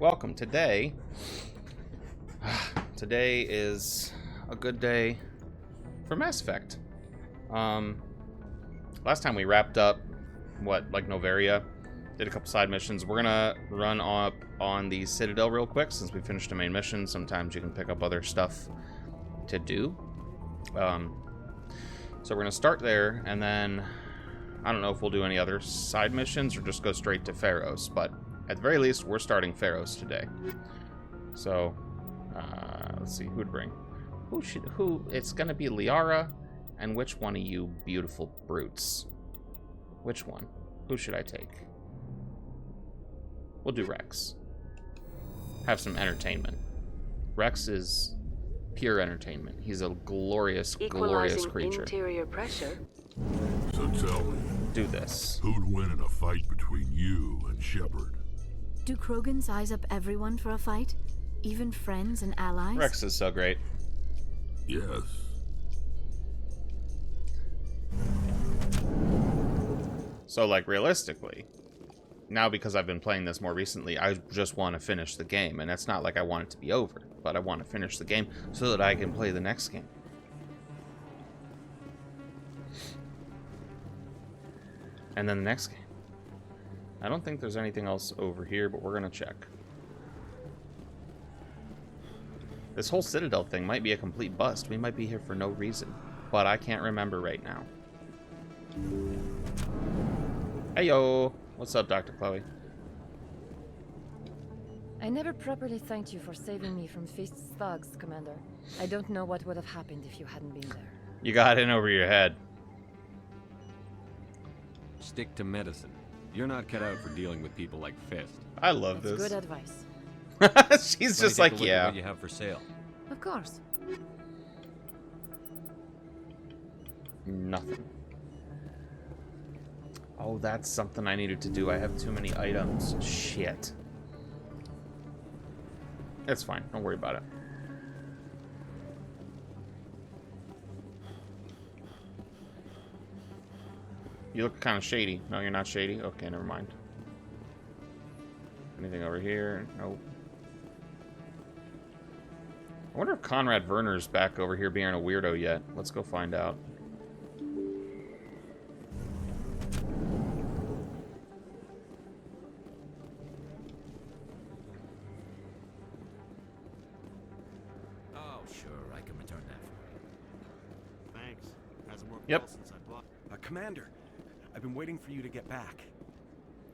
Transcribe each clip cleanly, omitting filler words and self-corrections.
Welcome. Today is a good day for Mass Effect. Last time we wrapped up, like Novaria, did a couple side missions. We're gonna run up on the Citadel real quick since we finished the main mission. Sometimes you can pick up other stuff to do. So we're gonna start there, and then I don't know if we'll do any other side missions or just go straight to Feros, but at the very least, we're starting Feros today. So, let's see, who'd bring? Who? It's gonna be Liara, and which one of you beautiful brutes? Which one? Who should I take? We'll do Rex. Have some entertainment. Rex is pure entertainment. He's a glorious, glorious creature. Interior pressure. So tell me, Do this. who'd win in a fight between you and Shepard? Do Krogan size up everyone for a fight? Even friends and allies? Rex is so great. Yes. So, like, realistically, now because I've been playing this more recently, I just want to finish the game. And it's not like I want it to be over, but I want to finish the game so that I can play the next game. And then the next game. I don't think there's anything else over here, but we're going to check. This whole Citadel thing might be a complete bust. We might be here for no reason, but I can't remember right now. Heyo! What's up, Dr. Chloe? I never properly thanked you for saving me from Feast's thugs, Commander. I don't know what would have happened if you hadn't been there. You got in over your head. Stick to medicine. You're not cut out for dealing with people like Fist. I love That's this. good advice. She's Let me just take like, a look at yeah. what you have for sale. Of course. Nothing. Oh, that's something I needed to do. I have too many items. Shit. It's fine. Don't worry about it. You look kind of shady. No, you're not shady? Okay, never mind. Anything over here? Nope. I wonder if Conrad Werner's back over here being a weirdo yet. Let's go find out. Oh, sure, I can return that for you. Thanks. Hasn't worked Yep. well since I bought. Commander, I've been waiting for you to get back.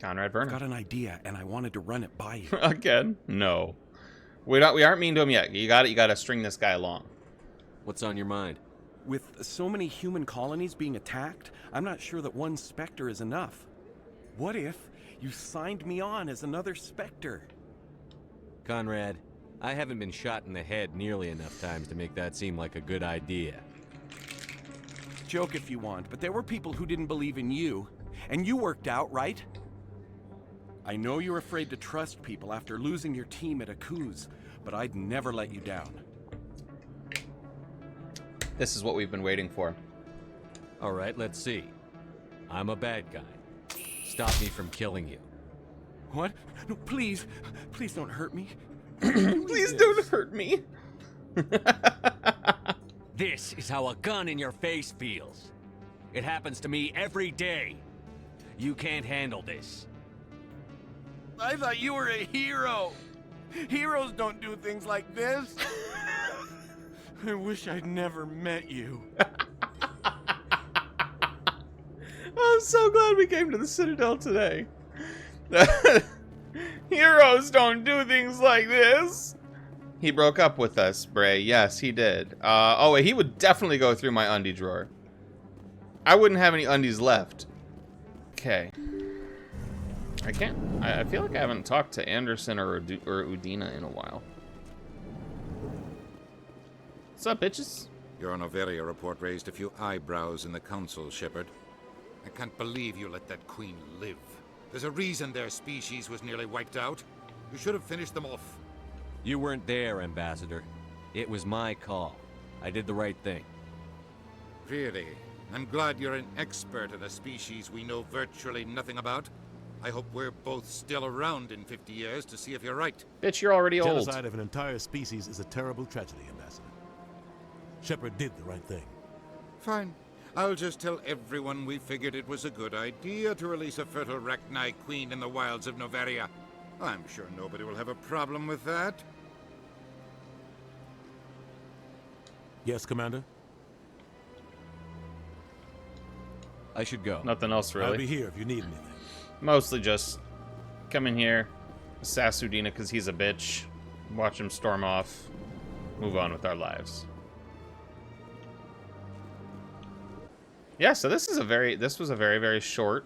Conrad I've Werner. got an idea, and I wanted to run it by you. Again? No. We aren't mean to him yet. You gotta string this guy along. What's on your mind? With so many human colonies being attacked, I'm not sure that one Spectre is enough. What if you signed me on as another Spectre? Conrad, I haven't been shot in the head nearly enough times to make that seem like a good idea. Joke if you want, but there were people who didn't believe in you, and you worked out, right? I know you're afraid to trust people after losing your team at Akuz, but I'd never let you down. This is what we've been waiting for. All right, let's see. I'm a bad guy. Stop me from killing you. What? No, please. Please don't hurt me. Please don't hurt me. This is how a gun in your face feels. It happens to me every day. You can't handle this. I thought you were a hero. Heroes don't do things like this. I wish I'd never met you. I'm so glad we came to the Citadel today. Heroes don't do things like this. He broke up with us, Bray. Yes, he did. Oh, wait, he would definitely go through my undie drawer. I wouldn't have any undies left. Okay. I feel like I haven't talked to Anderson or Udina in a while. What's up, bitches? Your Novaria report raised a few eyebrows in the council, Shepard. I can't believe you let that queen live. There's a reason their species was nearly wiped out. You should have finished them off. You weren't there, Ambassador. It was my call. I did the right thing. Really? I'm glad you're an expert in a species we know virtually nothing about. I hope we're both still around in 50 years to see if you're right. Bitch, you're already old. Genocide of an entire species is a terrible tragedy, Ambassador. Shepard did the right thing. Fine. I'll just tell everyone we figured it was a good idea to release a fertile Rachni queen in the wilds of Noveria. I'm sure nobody will have a problem with that. Yes, Commander? I should go. Nothing else, really. I'll be here if you need anything. Mostly just come in here, sass Udina because he's a bitch, watch him storm off, move on with our lives. Yeah, so this was a very short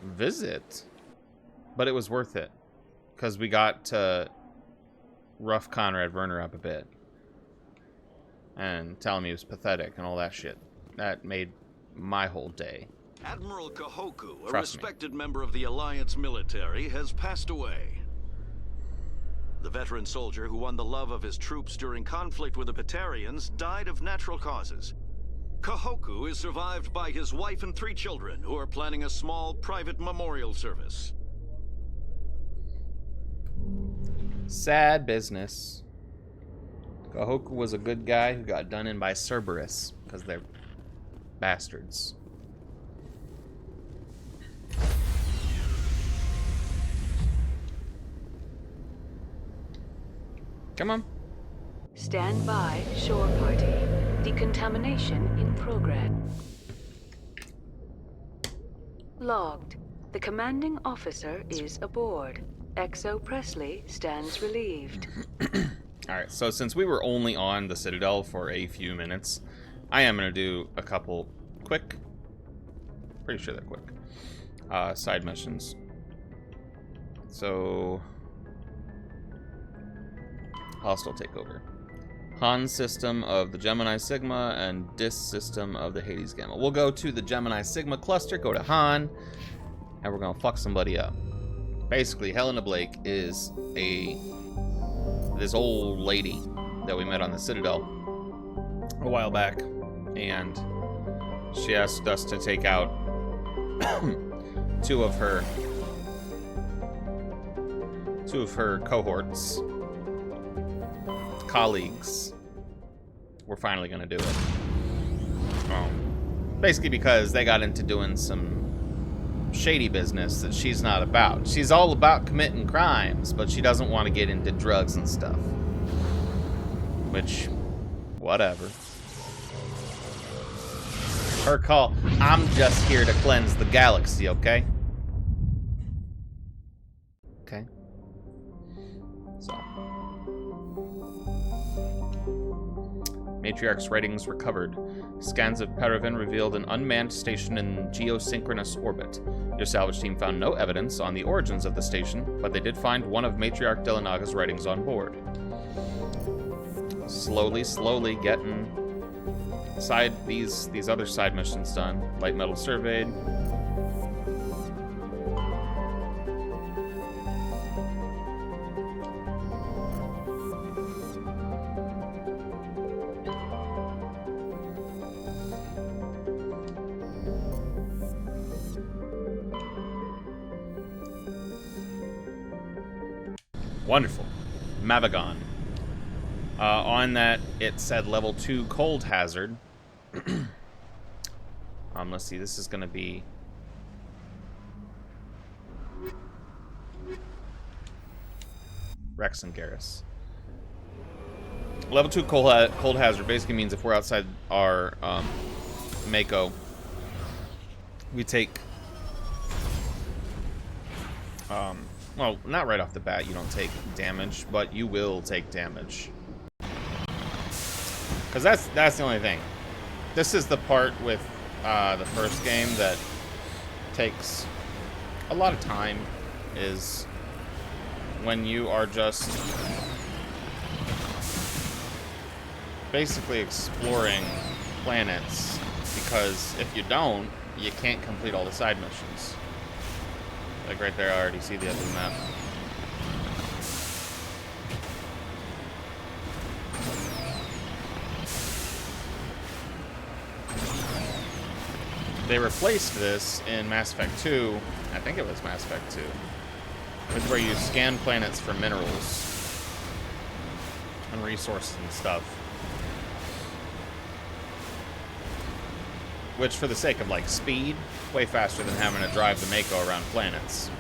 visit, but it was worth it because we got to rough Conrad Werner up a bit and tell him he was pathetic and all that shit. That made my whole day. Admiral Kahoku, a Trust me. respected member of the Alliance military, has passed away. The veteran soldier who won the love of his troops during conflict with the Batarians died of natural causes. Kahoku is survived by his wife and 3 children, who are planning a small private memorial service. Sad business. Kahoku was a good guy who got done in by Cerberus because they're bastards. Come on. Stand by, shore party. Decontamination in progress. Logged. The commanding officer is aboard. XO Presley stands relieved. Alright, so since we were only on the Citadel for a few minutes, I am going to do a couple quick, pretty sure they're quick, side missions. So, hostile takeover. Han system of the Gemini Sigma and Dis system of the Hades Gamma. We'll go to the Gemini Sigma cluster, go to Han, and we're gonna fuck somebody up. Basically, Helena Blake is this old lady that we met on the Citadel a while back, and she asked us to take out 2 of her cohorts. Colleagues. We're finally gonna do it. Basically because they got into doing some shady business that she's not about. She's all about committing crimes, but she doesn't want to get into drugs and stuff. Which, whatever. Her call. I'm just here to cleanse the galaxy, okay? Okay. So. Matriarch's writings recovered. Scans of Paraven revealed an unmanned station in geosynchronous orbit. Your salvage team found no evidence on the origins of the station, but they did find one of Matriarch Delanaga's writings on board. Slowly getting these other side missions done. Light metal surveyed. Wonderful. Mavagon. On that, it said level 2 cold hazard. Let's see, this is going to be... Rex and Garrus. Level 2 cold hazard basically means if we're outside our Mako, we take... well, not right off the bat, you don't take damage, but you will take damage. Because that's the only thing. This is the part with the first game that takes a lot of time, is when you are just basically exploring planets, because if you don't, you can't complete all the side missions. Like right there, I already see the other map. they replaced this in Mass Effect 2. I think it was Mass Effect 2. With where you scan planets for minerals and resources and stuff. Which, for the sake of, like, speed, way faster than having to drive the Mako around planets.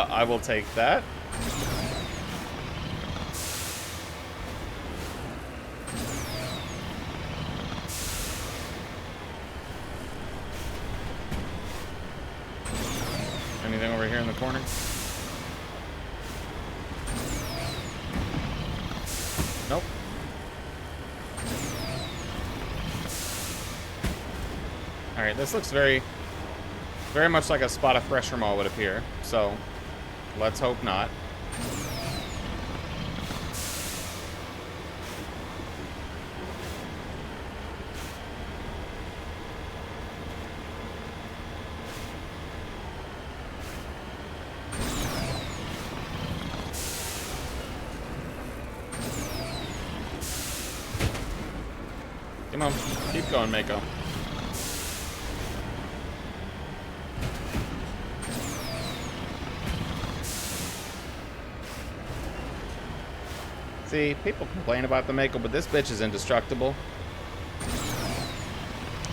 I will take that. Anything over here in the corner? Nope. Alright, this looks very much like a spot of fresher mall would appear, so let's hope not. Come on, keep going, Mako. See, people complain about the Mako, but this bitch is indestructible.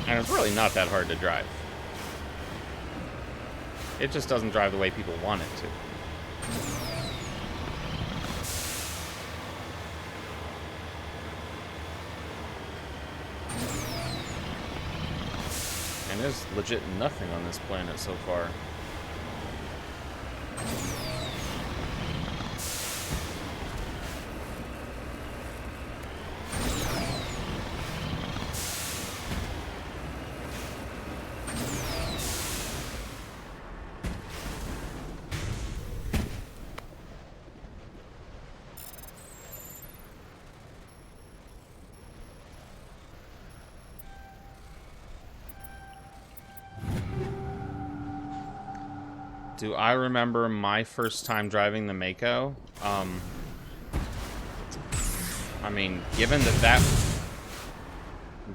And it's really not that hard to drive. It just doesn't drive the way people want it to. And there's legit nothing on this planet so far. Do I remember my first time driving the Mako? I mean, given that...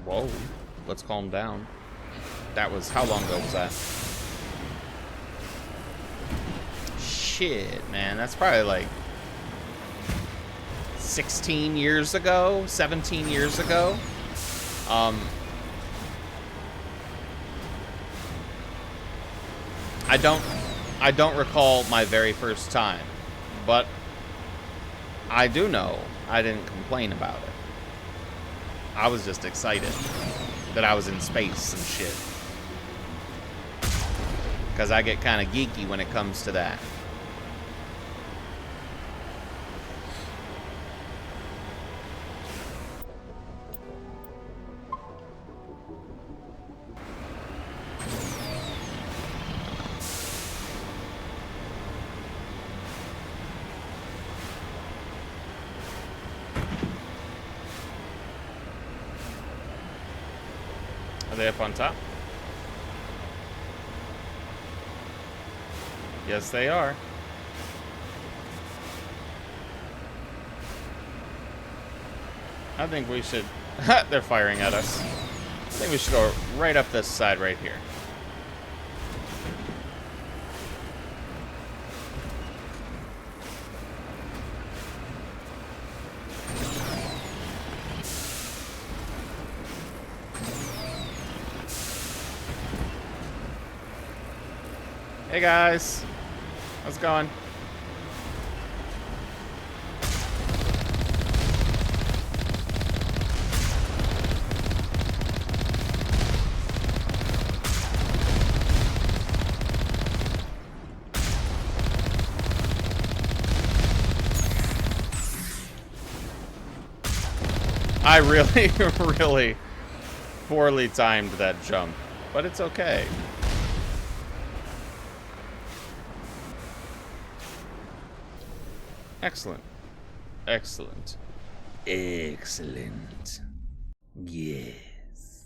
Whoa. Let's calm down. That was... How long ago was that? Shit, man. That's probably like... 16 years ago? 17 years ago? I don't recall my very first time, but I do know I didn't complain about it. I was just excited that I was in space and shit. Because I get kind of geeky when it comes to that. Are they up on top? Yes, they are. I think we should... They're firing at us. I think we should go right up this side right here. Hey guys, how's it going? I really, really poorly timed that jump, but it's okay. Excellent. Excellent. Excellent. Yes.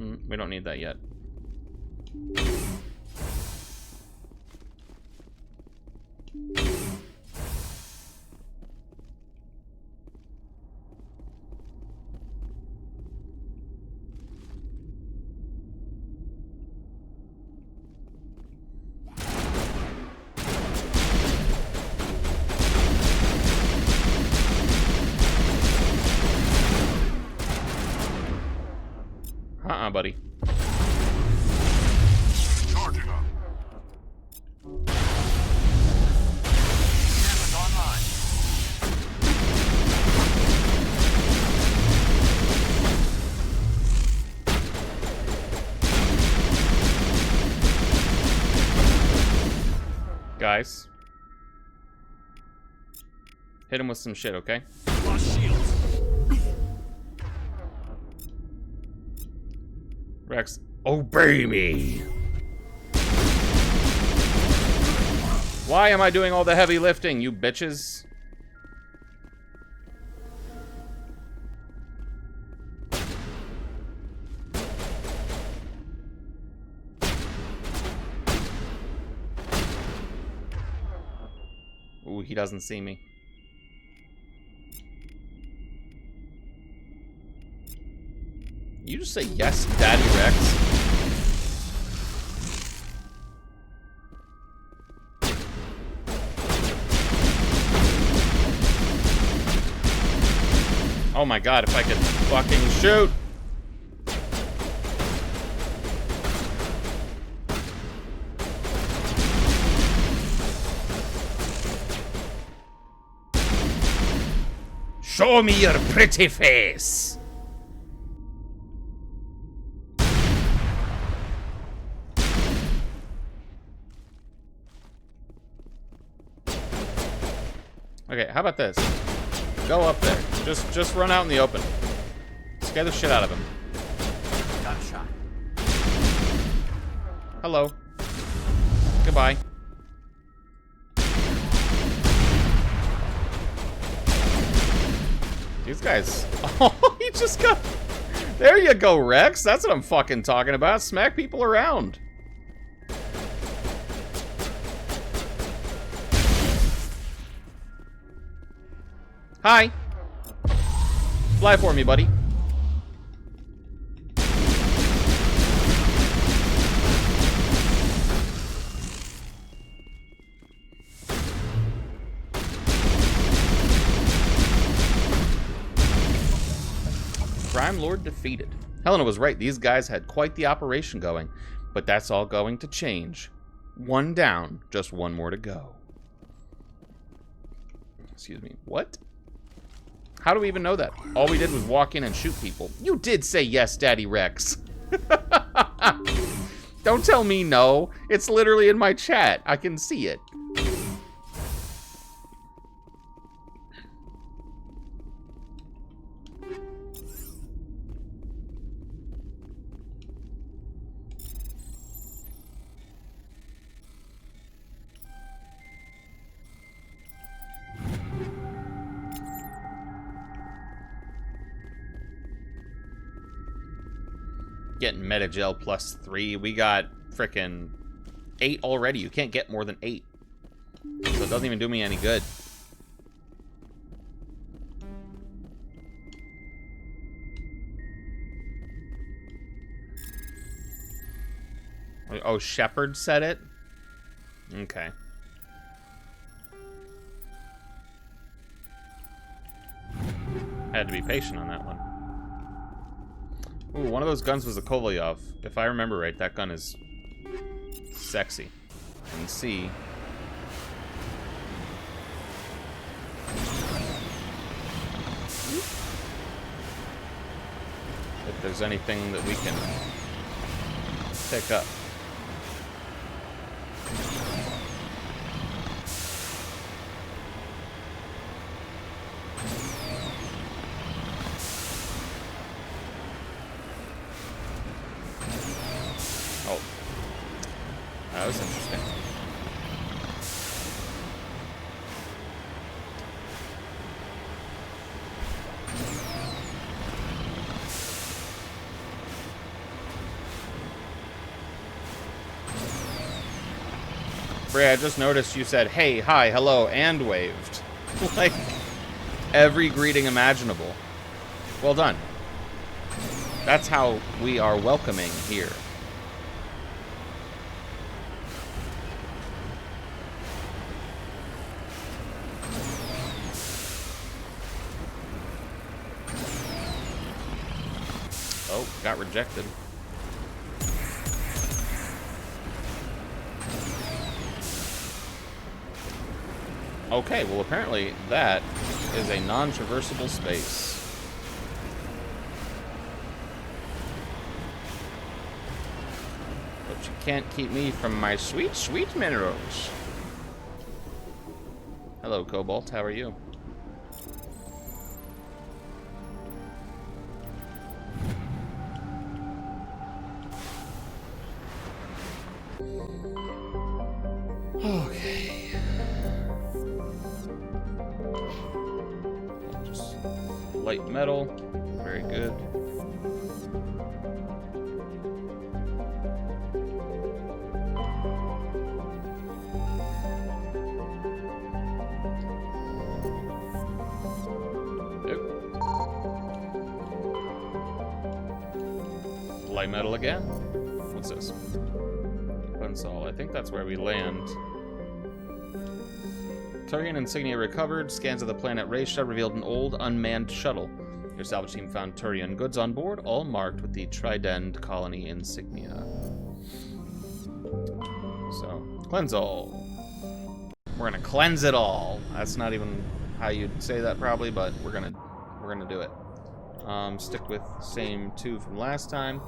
We don't need that yet. Buddy. Charging up. Cameras online. Guys. Hit him with some shit, okay? Lost shields. Rex, obey me. Why am I doing all the heavy lifting, you bitches? Ooh, he doesn't see me. You just say yes, Daddy Rex. Oh my god, if I could fucking shoot! Show me your pretty face! Okay, how about this? Go up there. Just run out in the open. Scare the shit out of him. Got a shot. Hello. Goodbye. These guys... Oh, he just got... There you go, Rex. That's what I'm fucking talking about. Smack people around. Hi. Fly for me, buddy. Crime Lord defeated. Helena was right. These guys had quite the operation going, but that's all going to change. One down, just one more to go. Excuse me. What? How do we even know that? All we did was walk in and shoot people. You did say yes, Daddy Rex. Don't tell me no. It's literally in my chat. I can see it. Getting Metagel +3. We got frickin' 8 already. You can't get more than 8. So it doesn't even do me any good. Oh, Shepard said it? Okay. I had to be patient on that one. Ooh, one of those guns was a Kovalyov. If I remember right, that gun is sexy. And see. If there's anything that we can pick up. That was interesting. Bray, I just noticed you said, hey, hi, hello, and waved. Like, every greeting imaginable. Well done. That's how we are welcoming here. Oh, got rejected. Okay, well apparently that is a non-traversable space. But you can't keep me from my sweet, sweet minerals. Hello, Cobalt. How are you? Okay. Just light metal. Very good. Light metal again? What's this? Console. I think that's where we land. Turian insignia recovered. Scans of the planet Raisha revealed an old, unmanned shuttle. Your salvage team found Turian goods on board, all marked with the Trident colony insignia. So, cleanse all. We're gonna cleanse it all. That's not even how you'd say that probably, but we're gonna do it. Stick with same 2 from last time.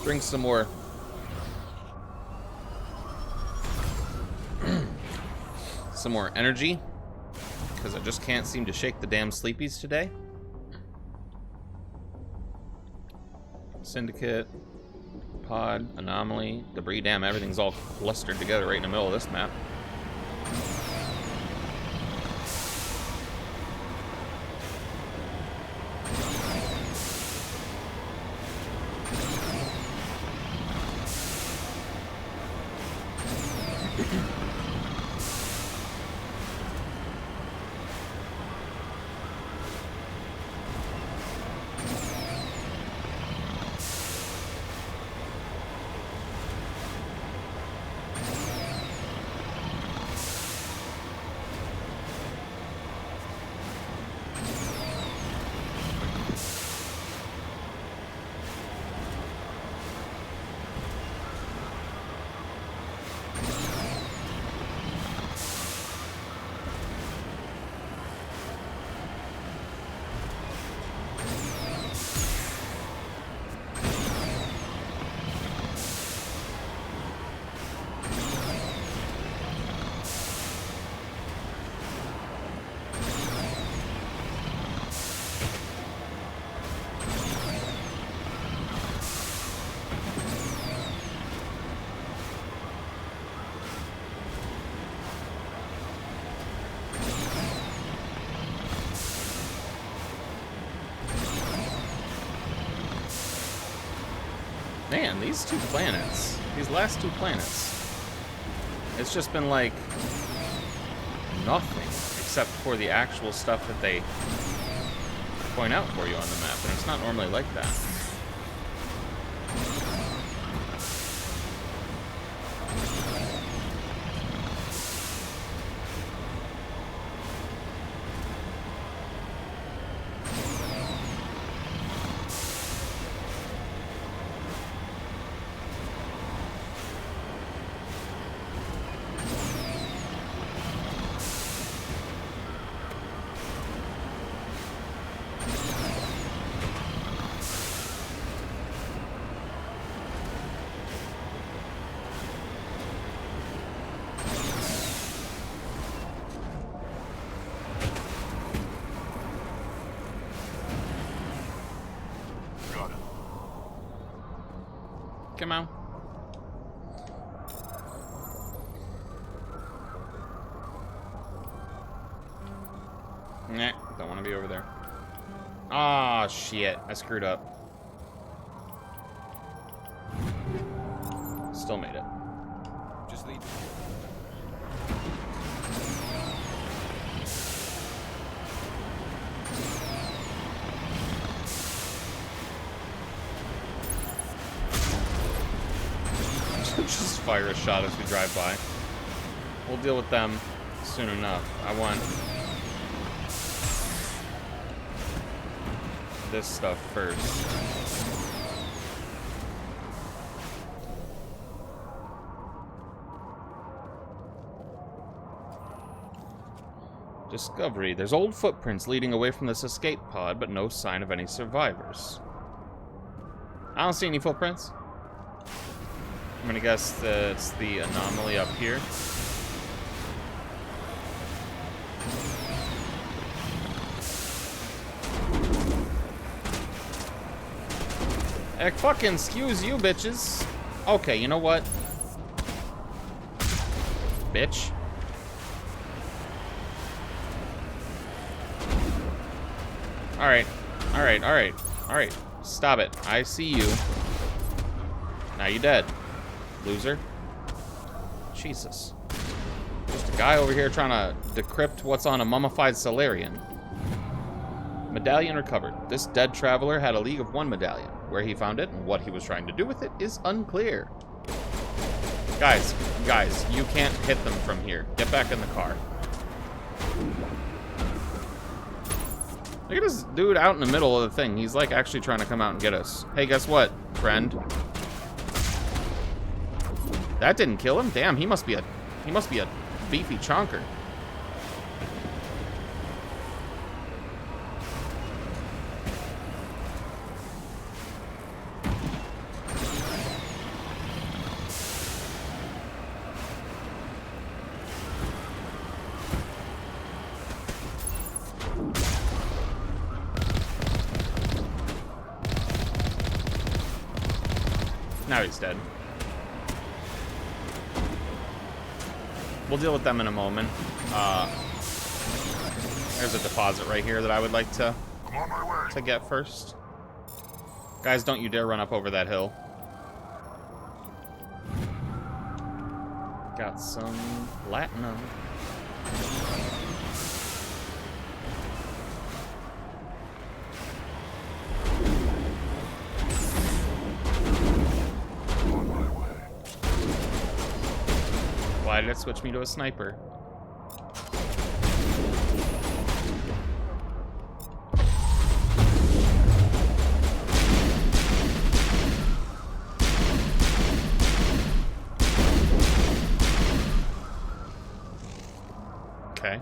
Drink some more. Some more energy. Because I just can't seem to shake the damn sleepies today. Syndicate. Pod. Anomaly. Debris. Damn, everything's all clustered together right in the middle of this map. Man, these last 2 planets, it's just been like nothing except for the actual stuff that they point out for you on the map, and it's not normally like that. Come on. Nah, don't want to be over there. Ah, shit. I screwed up. Still made it. Just leave. Just fire a shot as we drive by. We'll deal with them soon enough. I want this stuff first. Discovery. There's old footprints leading away from this escape pod, but no sign of any survivors. I don't see any footprints. I'm gonna guess that it's the anomaly up here. Heck, fucking excuse you, bitches. Okay, you know what? Bitch. Alright. Alright, alright. Alright. Stop it. I see you. Now you're dead. Loser. Jesus. Just a guy over here trying to decrypt what's on a mummified Solarian. Medallion recovered. This dead traveler had a League of One medallion. Where he found it and what he was trying to do with it is unclear. Guys, you can't hit them from here. Get back in the car. Look at this dude out in the middle of the thing. He's like actually trying to come out and get us. Hey, guess what, friend? That didn't kill him. Damn, he must be a beefy chonker. Now he's dead. We'll deal with them in a moment. There's a deposit right here that I would like to get first. Guys, don't you dare run up over that hill. Got some platinum. Why did it switch me to a sniper? Okay.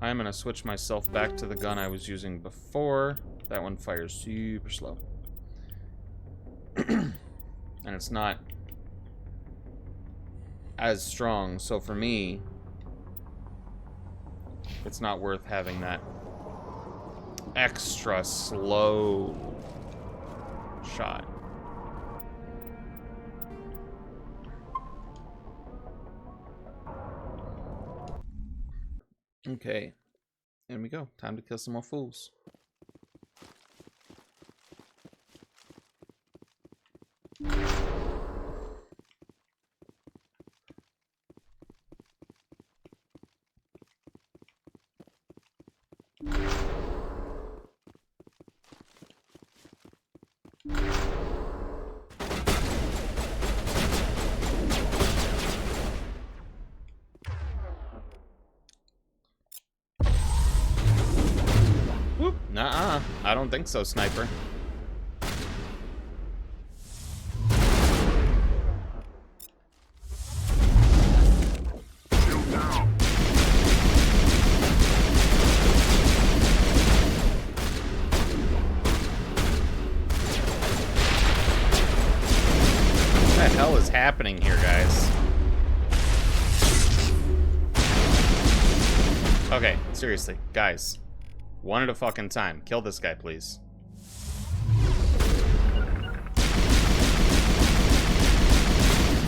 I'm gonna switch myself back to the gun I was using before. That one fires super slow. And it's not as strong, so for me, it's not worth having that extra slow shot. Okay, in we go. Time to kill some more fools. Whoop, nuh-uh. I don't think so, sniper. What the hell is happening here, guys? Okay, seriously, guys. One at a fucking time. Kill this guy, please.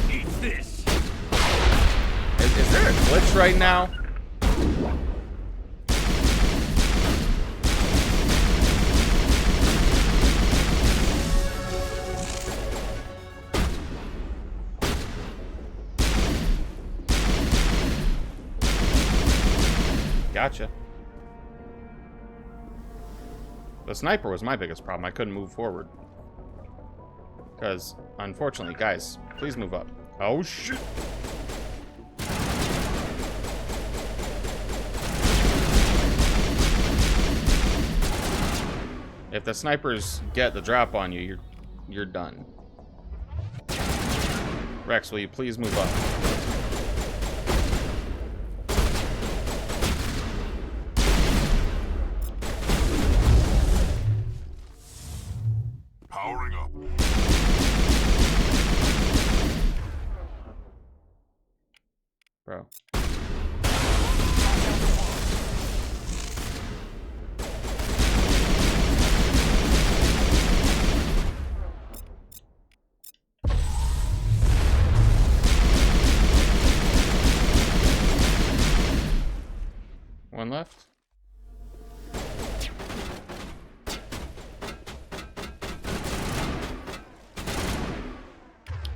Eat this. Is there a glitch right now? Gotcha. The sniper was my biggest problem. I couldn't move forward. Because, unfortunately, guys, please move up. Oh, shit! If the snipers get the drop on you, you're done. Rex, will you please move up? Powering up. Bro. One left.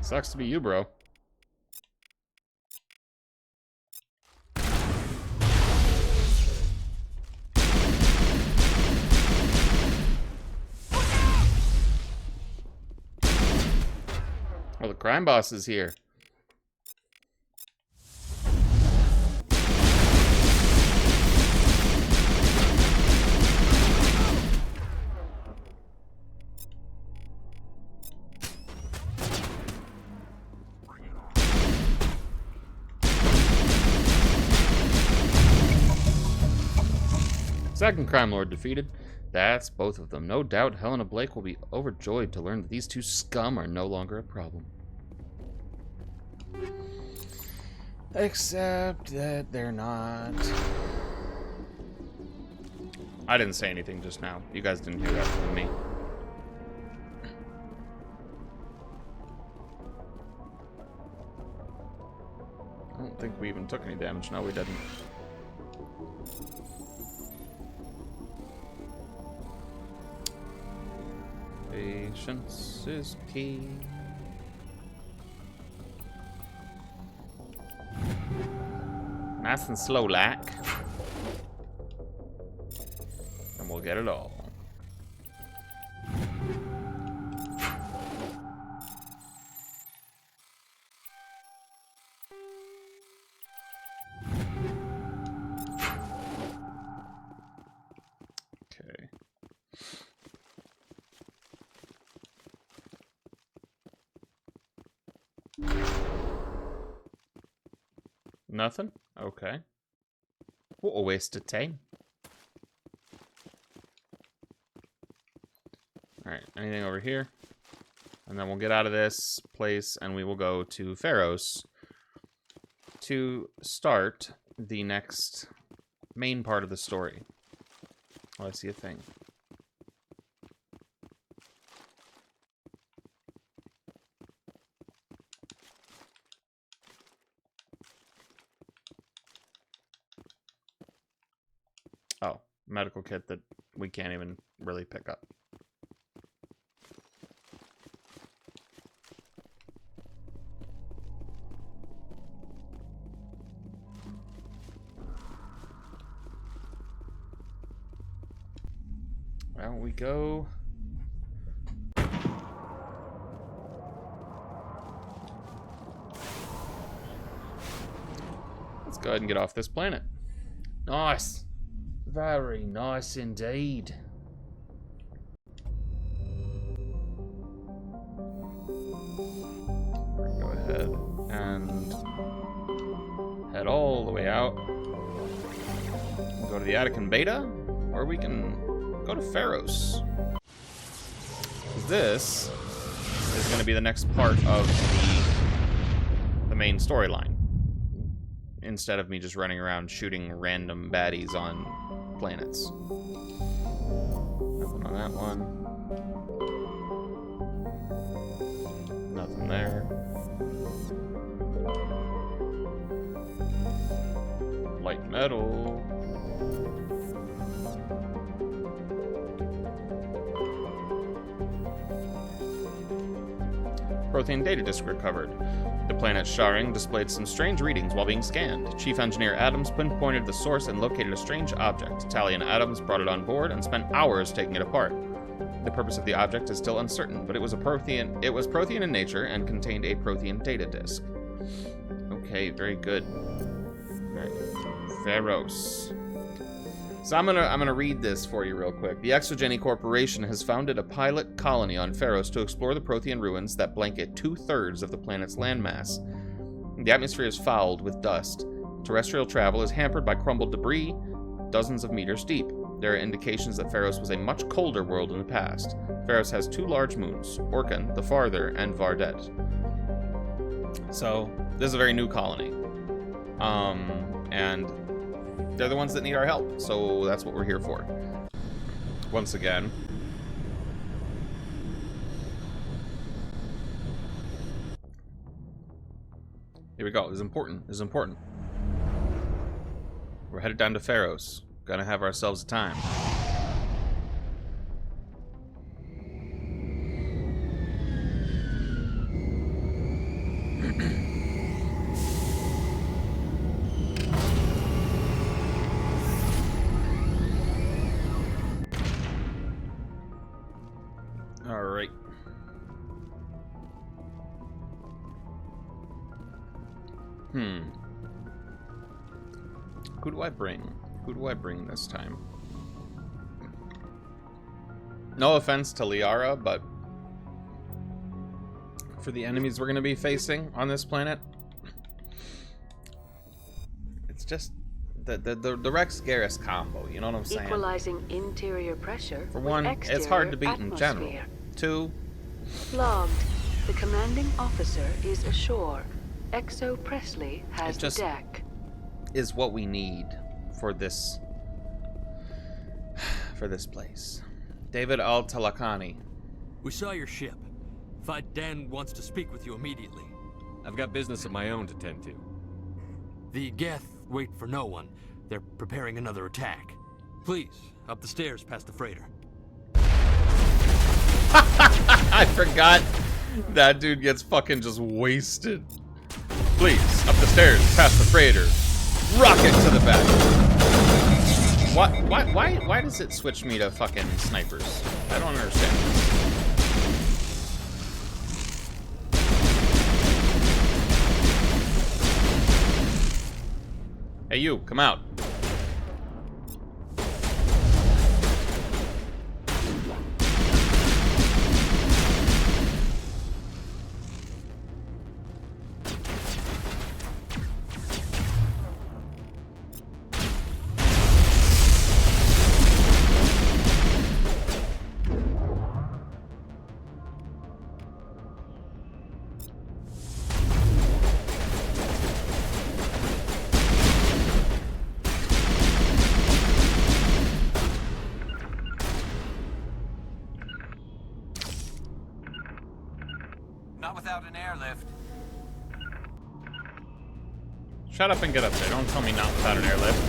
Sucks to be you, bro. Oh, the crime boss is here. Second crime lord defeated. That's both of them. No doubt Helena Blake will be overjoyed to learn that these two scum are no longer a problem. Except that they're not. I didn't say anything just now. You guys didn't hear that from me. I don't think we even took any damage. No, we didn't. Patience is key. Nice and slow, like. And we'll get it all. Okay. Nothing? Okay. What a waste of time. Alright, anything over here? And then we'll get out of this place and we will go to Feros to start the next main part of the story. Oh, I see a thing. Oh, medical kit that we can't even really pick up. Well, we go. Let's go ahead and get off this planet. Nice. Very nice indeed. Go ahead and head all the way out. Go to the Attican Beta, or we can go to Feros. This is going to be the next part of the main storyline. Instead of me just running around shooting random baddies on planets. Nothing on that one. Nothing there. Light metal. Prothean data disk recovered. The planet Sharing displayed some strange readings while being scanned. Chief Engineer Adams pinpointed the source and located a strange object. Tally and Adams brought it on board and spent hours taking it apart. The purpose of the object is still uncertain, but it was Prothean in nature and contained a Prothean data disk. Okay, very good. Right. Feros. So I'm gonna read this for you real quick. The Exogeny Corporation has founded a pilot colony on Feros to explore the Prothean ruins that blanket 2/3 of the planet's landmass. The atmosphere is fouled with dust. Terrestrial travel is hampered by crumbled debris, dozens of meters deep. There are indications that Feros was a much colder world in the past. Feros has 2 large moons, Orkan, the Farther, and Vardet. So, this is a very new colony. And they're the ones that need our help, so that's what we're here for. Once again. Here we go. This is important. This is important. We're headed down to Feros. Gonna have ourselves a time. Alright. Who do I bring? Who do I bring this time? No offense to Liara, but for the enemies we're going to be facing on this planet, it's just the Rex Garrus combo, you know what I'm saying? Equalizing interior pressure. For one, it's hard to beat in general. 2, logged. The commanding officer is ashore. Exo Presley has the deck. Is what we need for this place. David Al-Talakani. We saw your ship. Fight Dan wants to speak with you immediately. I've got business of my own to tend to. The Geth wait for no one. They're preparing another attack. Please, up the stairs past the freighter. I forgot that dude gets fucking just wasted. Please, up the stairs past the freighter. Rocket to the back. Why does it switch me to fucking snipers? I don't understand. Hey you, come out. Not without an airlift. Shut up and get up there. Don't tell me not without an airlift.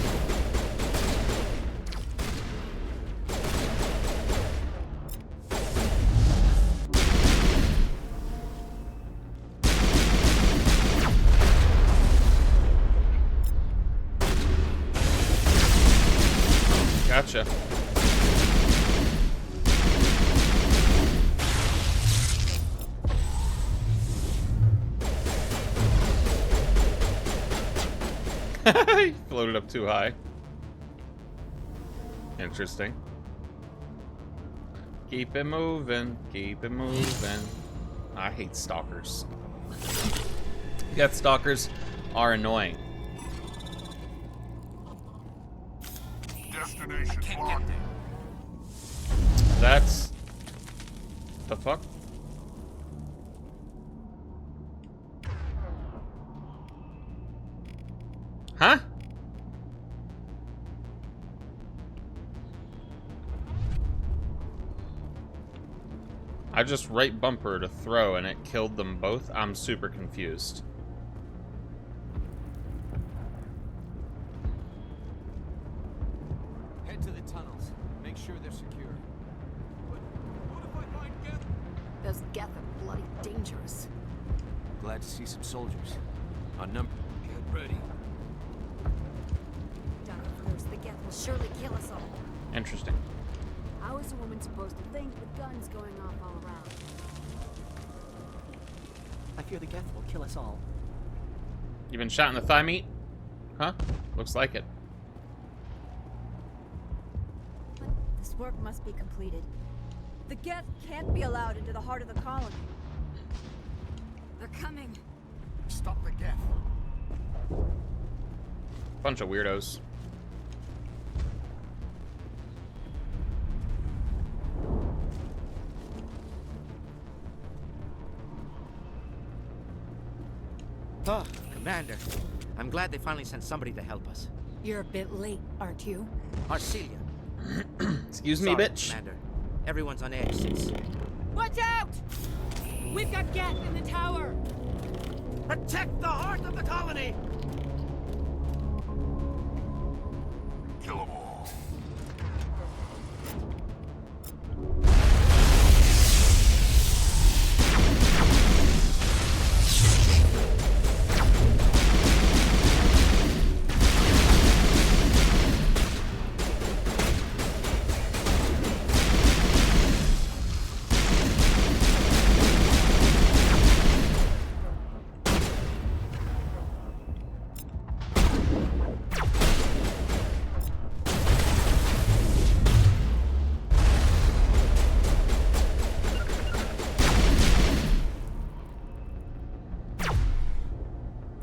Gotcha. He floated up too high. Interesting. Keep it moving. Keep it moving. I hate stalkers. Geth stalkers are annoying. Destination marked. That's... the fuck? Huh? I just right bumper to throw and it killed them both. I'm super confused. Head to the tunnels. Make sure they're secure. What if I find Geth? Those Geth are bloody dangerous. Glad to see some soldiers. On number. Get ready. The Geth will surely kill us all. Interesting. How is a woman supposed to think with guns going off all around? I fear the Geth will kill us all. You been shot in the thigh meat? Huh? Looks like it. But this work must be completed. The Geth can't be allowed into the heart of the colony. They're coming. Stop the Geth. Bunch of weirdos. Oh, Commander. I'm glad they finally sent somebody to help us. You're a bit late, aren't you? Arcelia. Excuse me, Sorry, bitch. Commander. Everyone's on edge since... Watch out! We've got Geth in the tower! Protect the heart of the colony! Kill them all.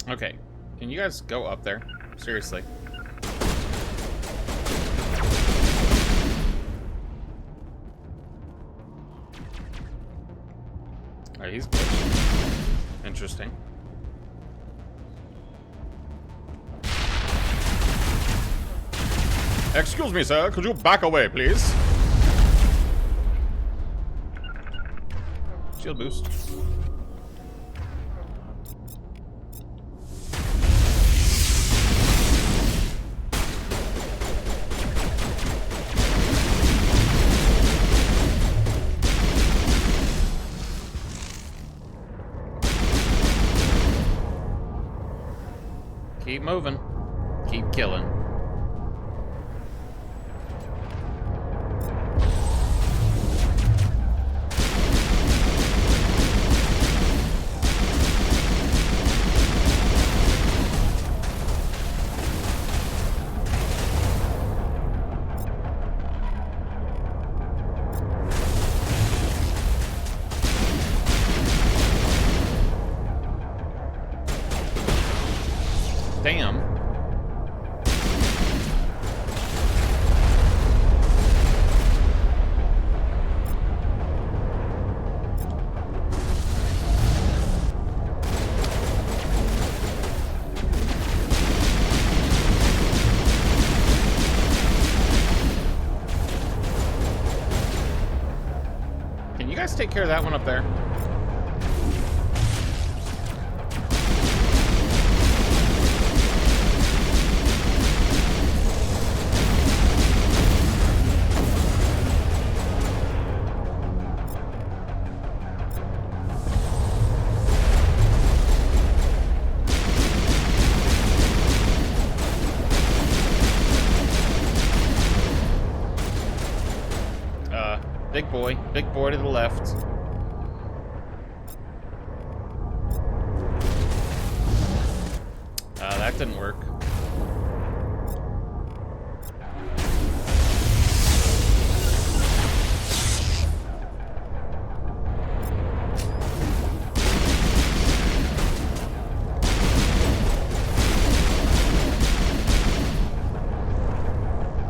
Okay. Can you guys go up there? Seriously. Alright, he's good. Interesting. Excuse me, sir. Could you back away, please? Shield boost. Keep moving. Keep killing. Damn. Can you guys take care of that one up there? Big boy to the left. That didn't work.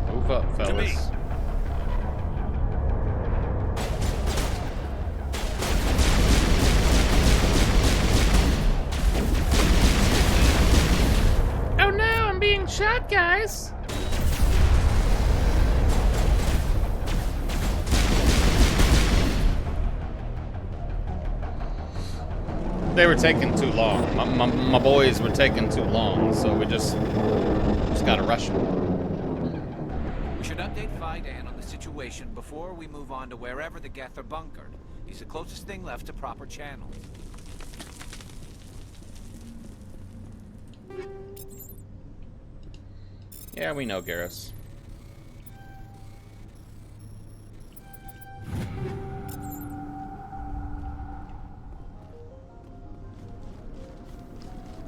Move up, fellas. Shot, guys. They were taking too long. My boys were taking too long, so we just gotta rush them. We should update Vidan on the situation before we move on to wherever the Geth are bunkered. He's the closest thing left to proper channels. Yeah, we know, Garrus.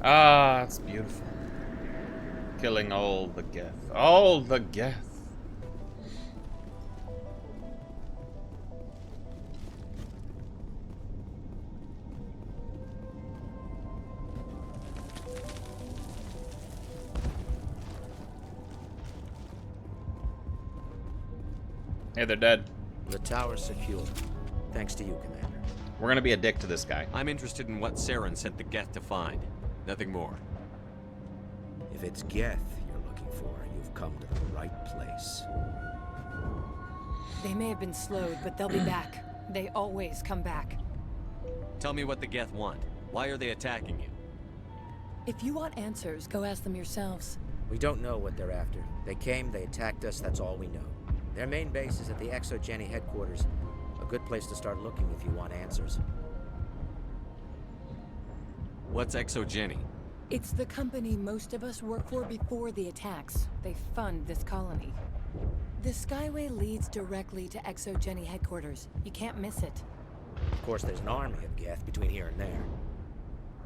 Ah, it's beautiful. Killing all the Geth. All the Geth. Hey, they're dead. The tower's secure. Thanks to you, Commander. We're gonna be a dick to this guy. I'm interested in what Saren sent the Geth to find. Nothing more. If it's Geth you're looking for, you've come to the right place. They may have been slowed, but they'll be back. They always come back. Tell me what the Geth want. Why are they attacking you? If you want answers, go ask them yourselves. We don't know what they're after. They came, they attacked us, that's all we know. Their main base is at the ExoGeni headquarters. A good place to start looking if you want answers. What's ExoGeni? It's the company most of us work for before the attacks. They fund this colony. The Skyway leads directly to ExoGeni headquarters. You can't miss it. Of course, there's an army of Geth between here and there.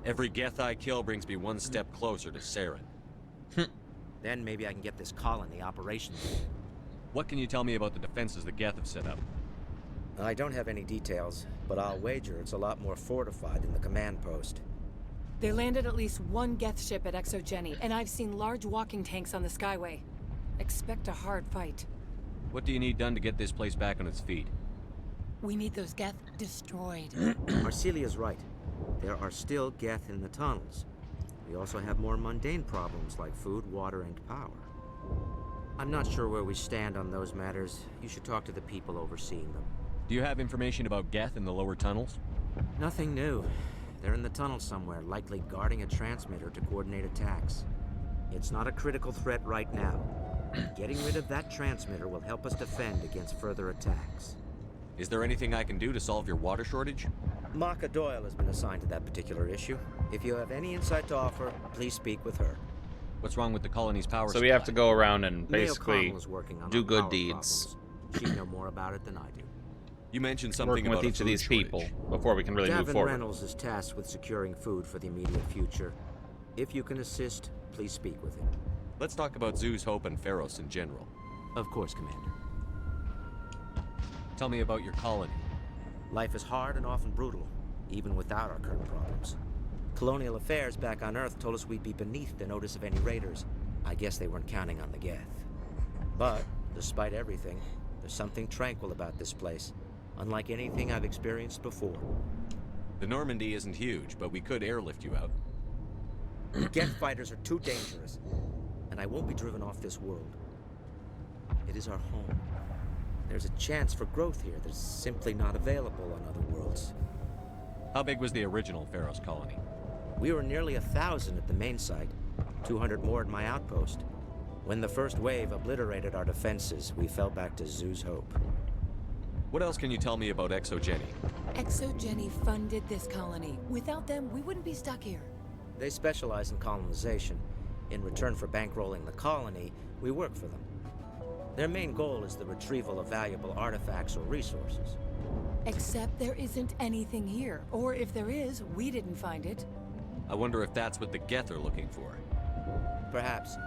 Every Geth I kill brings me one step closer to Saren. Then maybe I can get this colony operational. What can you tell me about the defenses the Geth have set up? I don't have any details, but I'll wager it's a lot more fortified than the command post. They landed at least one Geth ship at ExoGeni, and I've seen large walking tanks on the Skyway. Expect a hard fight. What do you need done to get this place back on its feet? We need those Geth destroyed. Marcelia's right. There are still Geth in the tunnels. We also have more mundane problems like food, water, and power. I'm not sure where we stand on those matters. You should talk to the people overseeing them. Do you have information about Geth in the lower tunnels? Nothing new. They're in the tunnel somewhere, likely guarding a transmitter to coordinate attacks. It's not a critical threat right now. Getting rid of that transmitter will help us defend against further attacks. Is there anything I can do to solve your water shortage? Maka Doyle has been assigned to that particular issue. If you have any insight to offer, please speak with her. What's wrong with the colony's power supply? So we have to go around and basically Neil Connell is working on do our good power deeds. She'd know more about it than I do. You mentioned something Working about with each of these shortage. people before we can really move Gavin forward. Reynolds is tasked with securing food for the immediate future. If you can assist, please speak with him. Let's talk about Zoo's Hope and Feros in general. Of course, Commander. Tell me about your colony. Life is hard and often brutal, even without our current problems. Colonial affairs back on Earth told us we'd be beneath the notice of any raiders. I guess they weren't counting on the Geth. But, despite everything, there's something tranquil about this place, unlike anything I've experienced before. The Normandy isn't huge, but we could airlift you out. Geth fighters are too dangerous, and I won't be driven off this world. It is our home. There's a chance for growth here that's simply not available on other worlds. How big was the original Feros colony? We were nearly 1,000 at the main site, 200 more at my outpost. When the first wave obliterated our defenses, we fell back to Zoo's Hope. What else can you tell me about ExoGeni? ExoGeni funded this colony. Without them, we wouldn't be stuck here. They specialize in colonization. In return for bankrolling the colony, we work for them. Their main goal is the retrieval of valuable artifacts or resources. Except there isn't anything here. Or if there is, we didn't find it. I wonder if that's what the Geth are looking for. Perhaps.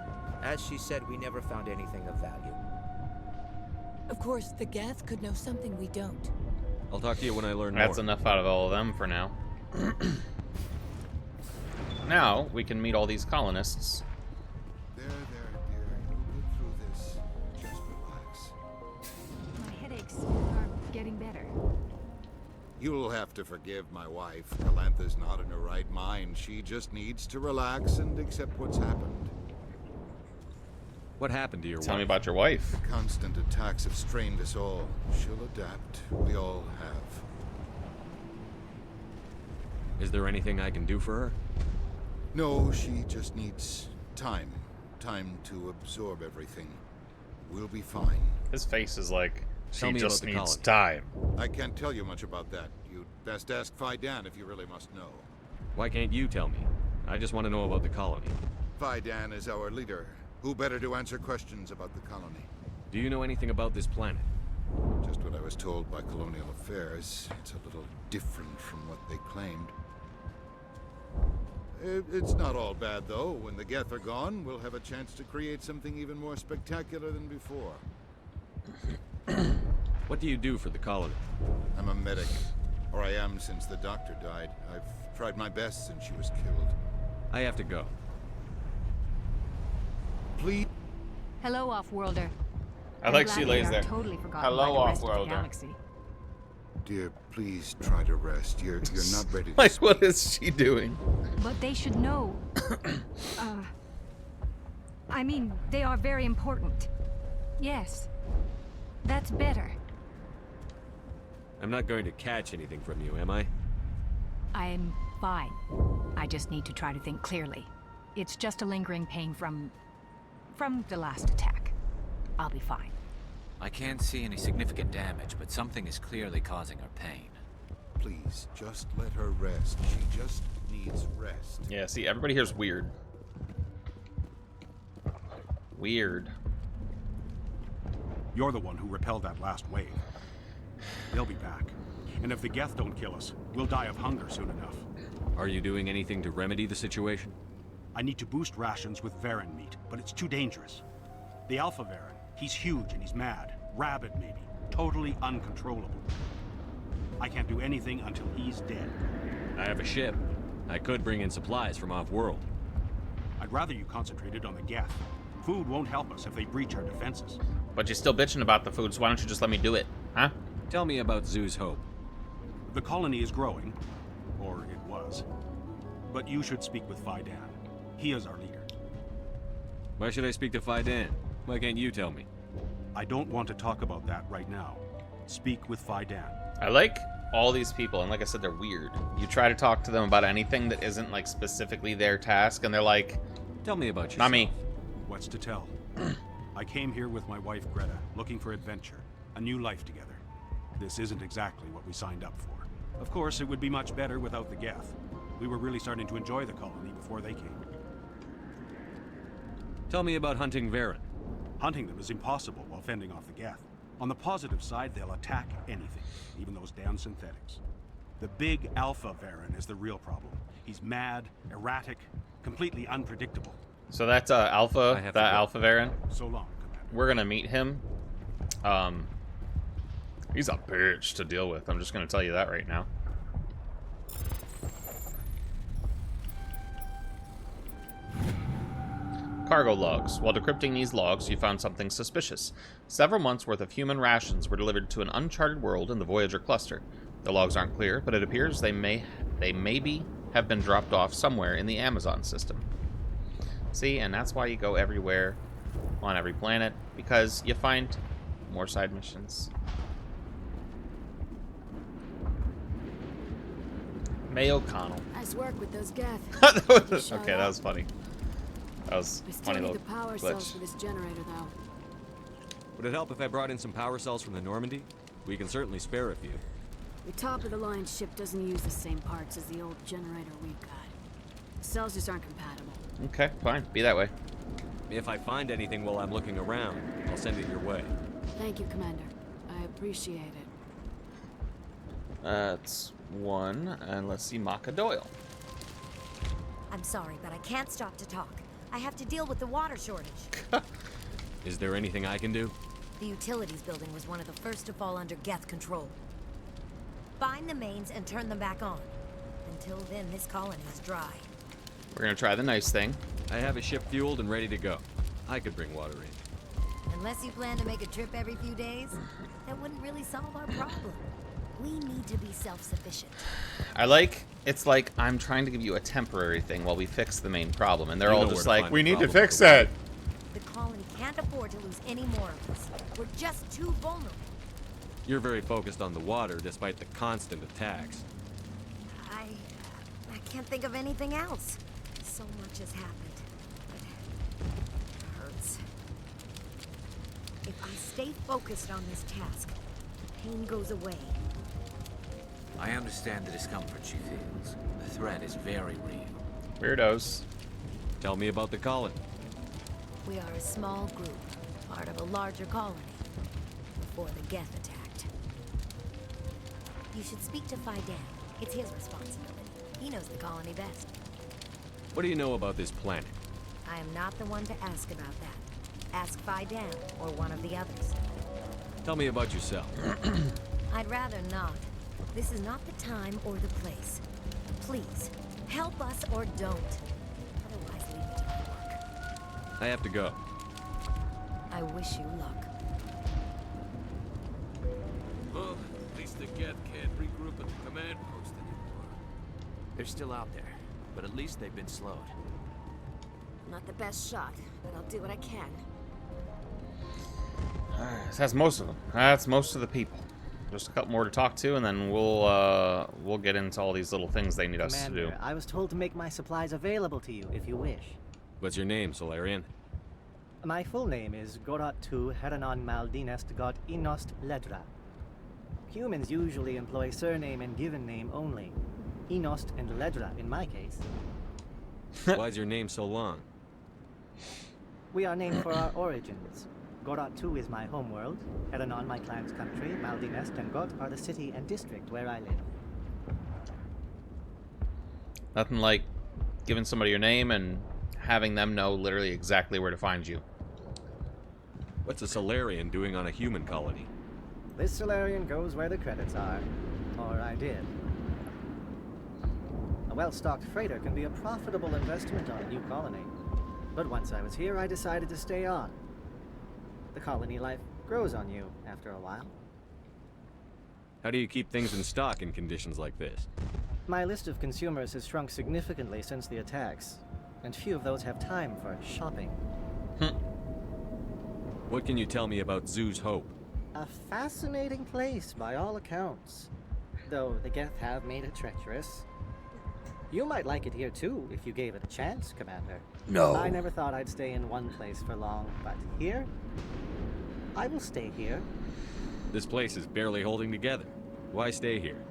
As she said, we never found anything of value. Of course, the Geth could know something we don't. I'll talk to you when I learn That's more. enough out of all of them for now. Now, we can meet all these colonists. There, dear. You'll get through this. Just relax. My headaches are getting better. You'll have to forgive my wife. Calantha's not in her right mind. She just needs to relax and accept what's happened. What happened to your wife? Tell me about your wife. Constant attacks have strained us all. She'll adapt. We all have. Is there anything I can do for her? No, she just needs time. Time to absorb everything. We'll be fine. His face is like, Tell she me just about the needs colony. time. I can't tell you much about that. You'd best ask Fidan if you really must know. Why can't you tell me? I just want to know about the colony. Fidan is our leader. Who better to answer questions about the colony? Do you know anything about this planet? Just what I was told by Colonial Affairs. It's a little different from what they claimed. It's not all bad, though. When the Geth are gone, we'll have a chance to create something even more spectacular than before. What do you do for the colony? I'm a medic. Or I am since the doctor died. I've tried my best since she was killed. I have to go. Please? Hello, Off-Worlder. I like she lays there. Totally forgotten Hello, by the rest of the Off-Worlder. galaxy. Dear, please try to rest. You're not ready to Like, speak. what is she doing? But they should know. I mean, they are very important. Yes. That's better. I'm not going to catch anything from you, am I? I'm fine. I just need to try to think clearly. It's just a lingering pain from the last attack. I'll be fine. I can't see any significant damage, but something is clearly causing her pain. Please, just let her rest. She just needs rest. Yeah, see, everybody here's weird. Weird. You're the one who repelled that last wave. They'll be back. And if the Geth don't kill us, we'll die of hunger soon enough. Are you doing anything to remedy the situation? I need to boost rations with Varen meat, but it's too dangerous. The Alpha Varen, he's huge and he's mad. Rabid, maybe. Totally uncontrollable. I can't do anything until he's dead. I have a ship. I could bring in supplies from off-world. I'd rather you concentrated on the Geth. Food won't help us if they breach our defenses. But you're still bitching about the food, so why don't you just let me do it? Huh? Tell me about Zoo's Hope. The colony is growing. Or it was. But you should speak with Fidan. He is our leader. Why should I speak to Fidan? Why can't you tell me? I don't want to talk about that right now. Speak with Fidan. I like all these people, and like I said, they're weird. You try to talk to them about anything that isn't, like, specifically their task, and they're like... Tell me about yourself. Not me. What's to tell? I came here with my wife Greta, looking for adventure, a new life together. This isn't exactly what we signed up for. Of course, it would be much better without the Geth. We were really starting to enjoy the colony before they came. Tell me about hunting Varen. Hunting them is impossible while fending off the Geth. On the positive side, they'll attack anything, even those damn synthetics. The big Alpha Varen is the real problem. He's mad, erratic, completely unpredictable. So that's Alpha, that Alpha Varen. So long, Commander. We're gonna meet him. He's a bitch to deal with. I'm just gonna tell you that right now. Cargo logs. While decrypting these logs, you found something suspicious. Several months' worth of human rations were delivered to an uncharted world in the Voyager cluster. The logs aren't clear, but it appears they maybe have been dropped off somewhere in the Amazon system. See, and that's why you go everywhere on every planet, because you find more side missions. May O'Connell. Nice work with those Geth. Okay, that was funny. That was We still funny need little the power cells glitch. for this generator, though. Would it help if I brought in some power cells from the Normandy? We can certainly spare a few. The top of the line ship doesn't use the same parts as the old generator we've got. The cells just aren't compatible. Okay, fine. Be that way. If I find anything while I'm looking around, I'll send it your way. Thank you, Commander. I appreciate it. That's one, and let's see, Maka Doyle. I'm sorry, but I can't stop to talk. I have to deal with the water shortage. Is there anything I can do? The utilities building was one of the first to fall under Geth control. Find the mains and turn them back on. Until then, this colony is dry. We're gonna try the nice thing. I have a ship fueled and ready to go. I could bring water in. Unless you plan to make a trip every few days, that wouldn't really solve our problem. We need to be self-sufficient. It's like I'm trying to give you a temporary thing while we fix the main problem, and they're all just like, we need to problem fix it. The colony can't afford to lose any more of us. We're just too vulnerable. You're very focused on the water despite the constant attacks. I can't think of anything else. So much has happened. It hurts. If I stay focused on this task, the pain goes away. I understand the discomfort she feels. The threat is very real. Weirdos. Tell me about the colony. We are a small group, part of a larger colony, before the Geth attacked. You should speak to Faidan. It's his responsibility. He knows the colony best. What do you know about this planet? I am not the one to ask about that. Ask Faidan or one of the others. Tell me about yourself. I'd rather not. This is not the time or the place. Please, help us or don't. Otherwise, leave it to my work. I have to go. I wish you luck. Well, at least the Geth can't regroup at the command post anymore. They're still out there, but at least they've been slowed. Not the best shot, but I'll do what I can. Alright, that's most of them. That's most of the people. Just a couple more to talk to, and then we'll get into all these little things they need us to do. Commander, I was told to make my supplies available to you if you wish. What's your name, Solarian? My full name is Gorat tu Heranon Maldinest God Inost Ledra. Humans usually employ surname and given name only. Inost and Ledra in my case. Why's your name so long? We are named for our origins. Gorat tu is my homeworld, Heranon my clan's country, Maldinest and Got are the city and district where I live. Nothing like giving somebody your name and having them know literally exactly where to find you. What's a Solarian doing on a human colony? This Solarian goes where the credits are. Or I did. A well-stocked freighter can be a profitable investment on a new colony. But once I was here, I decided to stay on. The colony life grows on you after a while. How do you keep things in stock in conditions like this? My list of consumers has shrunk significantly since the attacks, and few of those have time for shopping. What can you tell me about Zoo's Hope? A fascinating place by all accounts, though the Geth have made it treacherous. You might like it here too, if you gave it a chance, Commander. No. I never thought I'd stay in one place for long, but here? I will stay here. This place is barely holding together. Why stay here?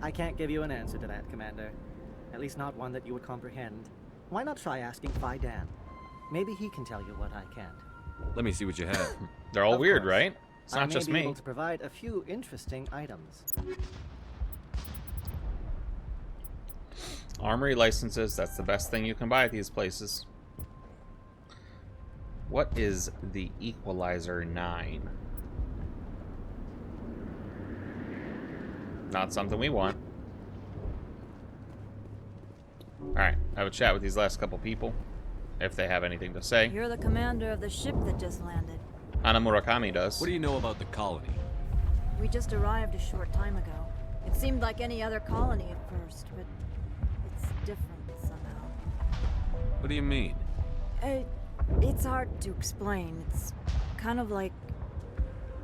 I can't give you an answer to that, Commander. At least not one that you would comprehend. Why not try asking Faidan? Maybe he can tell you what I can't. Let me see what you have. They're all Of weird, course. right? It's not just I may be me. able to provide a few interesting items. Armory licenses, that's the best thing you can buy at these places. What is the Equalizer 9? Not something we want. Alright, I have a chat with these last couple people, if they have anything to say. You're the commander of the ship that just landed. Ana Murakami does. What do you know about the colony? We just arrived a short time ago. It seemed like any other colony at first, but it's different somehow. What do you mean? It's hard to explain. It's kind of like...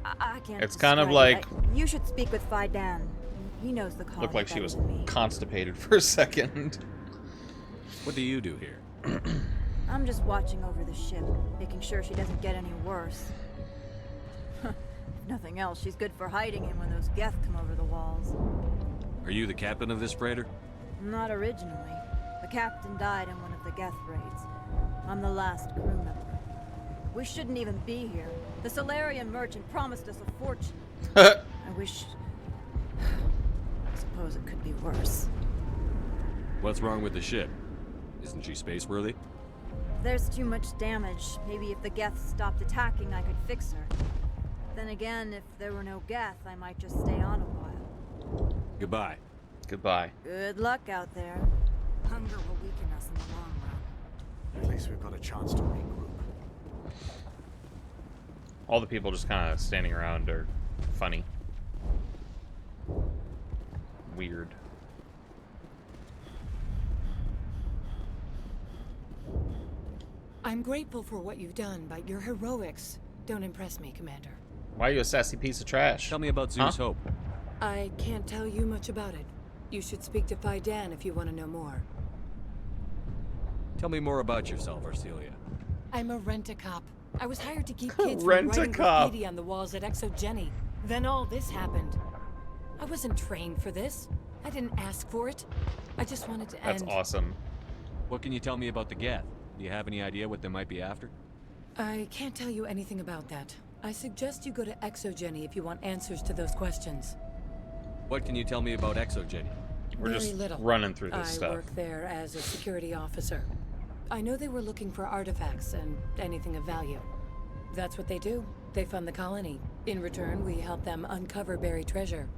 I can't It's kind of describe like... it. You should speak with Faidan. He knows the colony Looked like she better was than me. constipated for a second. What do you do here? I'm just watching over the ship, making sure she doesn't get any worse. If nothing else, she's good for hiding in when those Geth come over the walls. Are you the captain of this freighter? Not originally. The captain died in one of the Geth raids. I'm the last crew member. We shouldn't even be here. The Solarian merchant promised us a fortune. I wish... I suppose it could be worse. What's wrong with the ship? Isn't she space-worthy? There's too much damage. Maybe if the Geth stopped attacking, I could fix her. Then again, if there were no Geth, I might just stay on a while. Goodbye. Goodbye. Good luck out there. Hunger will weaken us in the long run. At least we've got a chance to regroup. All the people just kind of standing around are funny. Weird. I'm grateful for what you've done, but your heroics don't impress me, Commander. Why are you a sassy piece of trash? Tell me about Zoo's Hope. I can't tell you much about it. You should speak to Faidan if you want to know more. Tell me more about yourself, Arcelia. I'm a rent-a-cop. I was hired to keep kids from Rent-a-cop. writing graffiti on the walls at Exogeny. Then all this happened. I wasn't trained for this. I didn't ask for it. I just wanted to end. That's awesome. What can you tell me about the Geth? Do you have any idea what they might be after? I can't tell you anything about that. I suggest you go to Exogeny if you want answers to those questions. What can you tell me about Exogeny? We're Very just little. running through this I stuff. work there as a security officer. I know they were looking for artifacts and anything of value. That's what they do. They fund the colony. In return, we help them uncover buried treasure.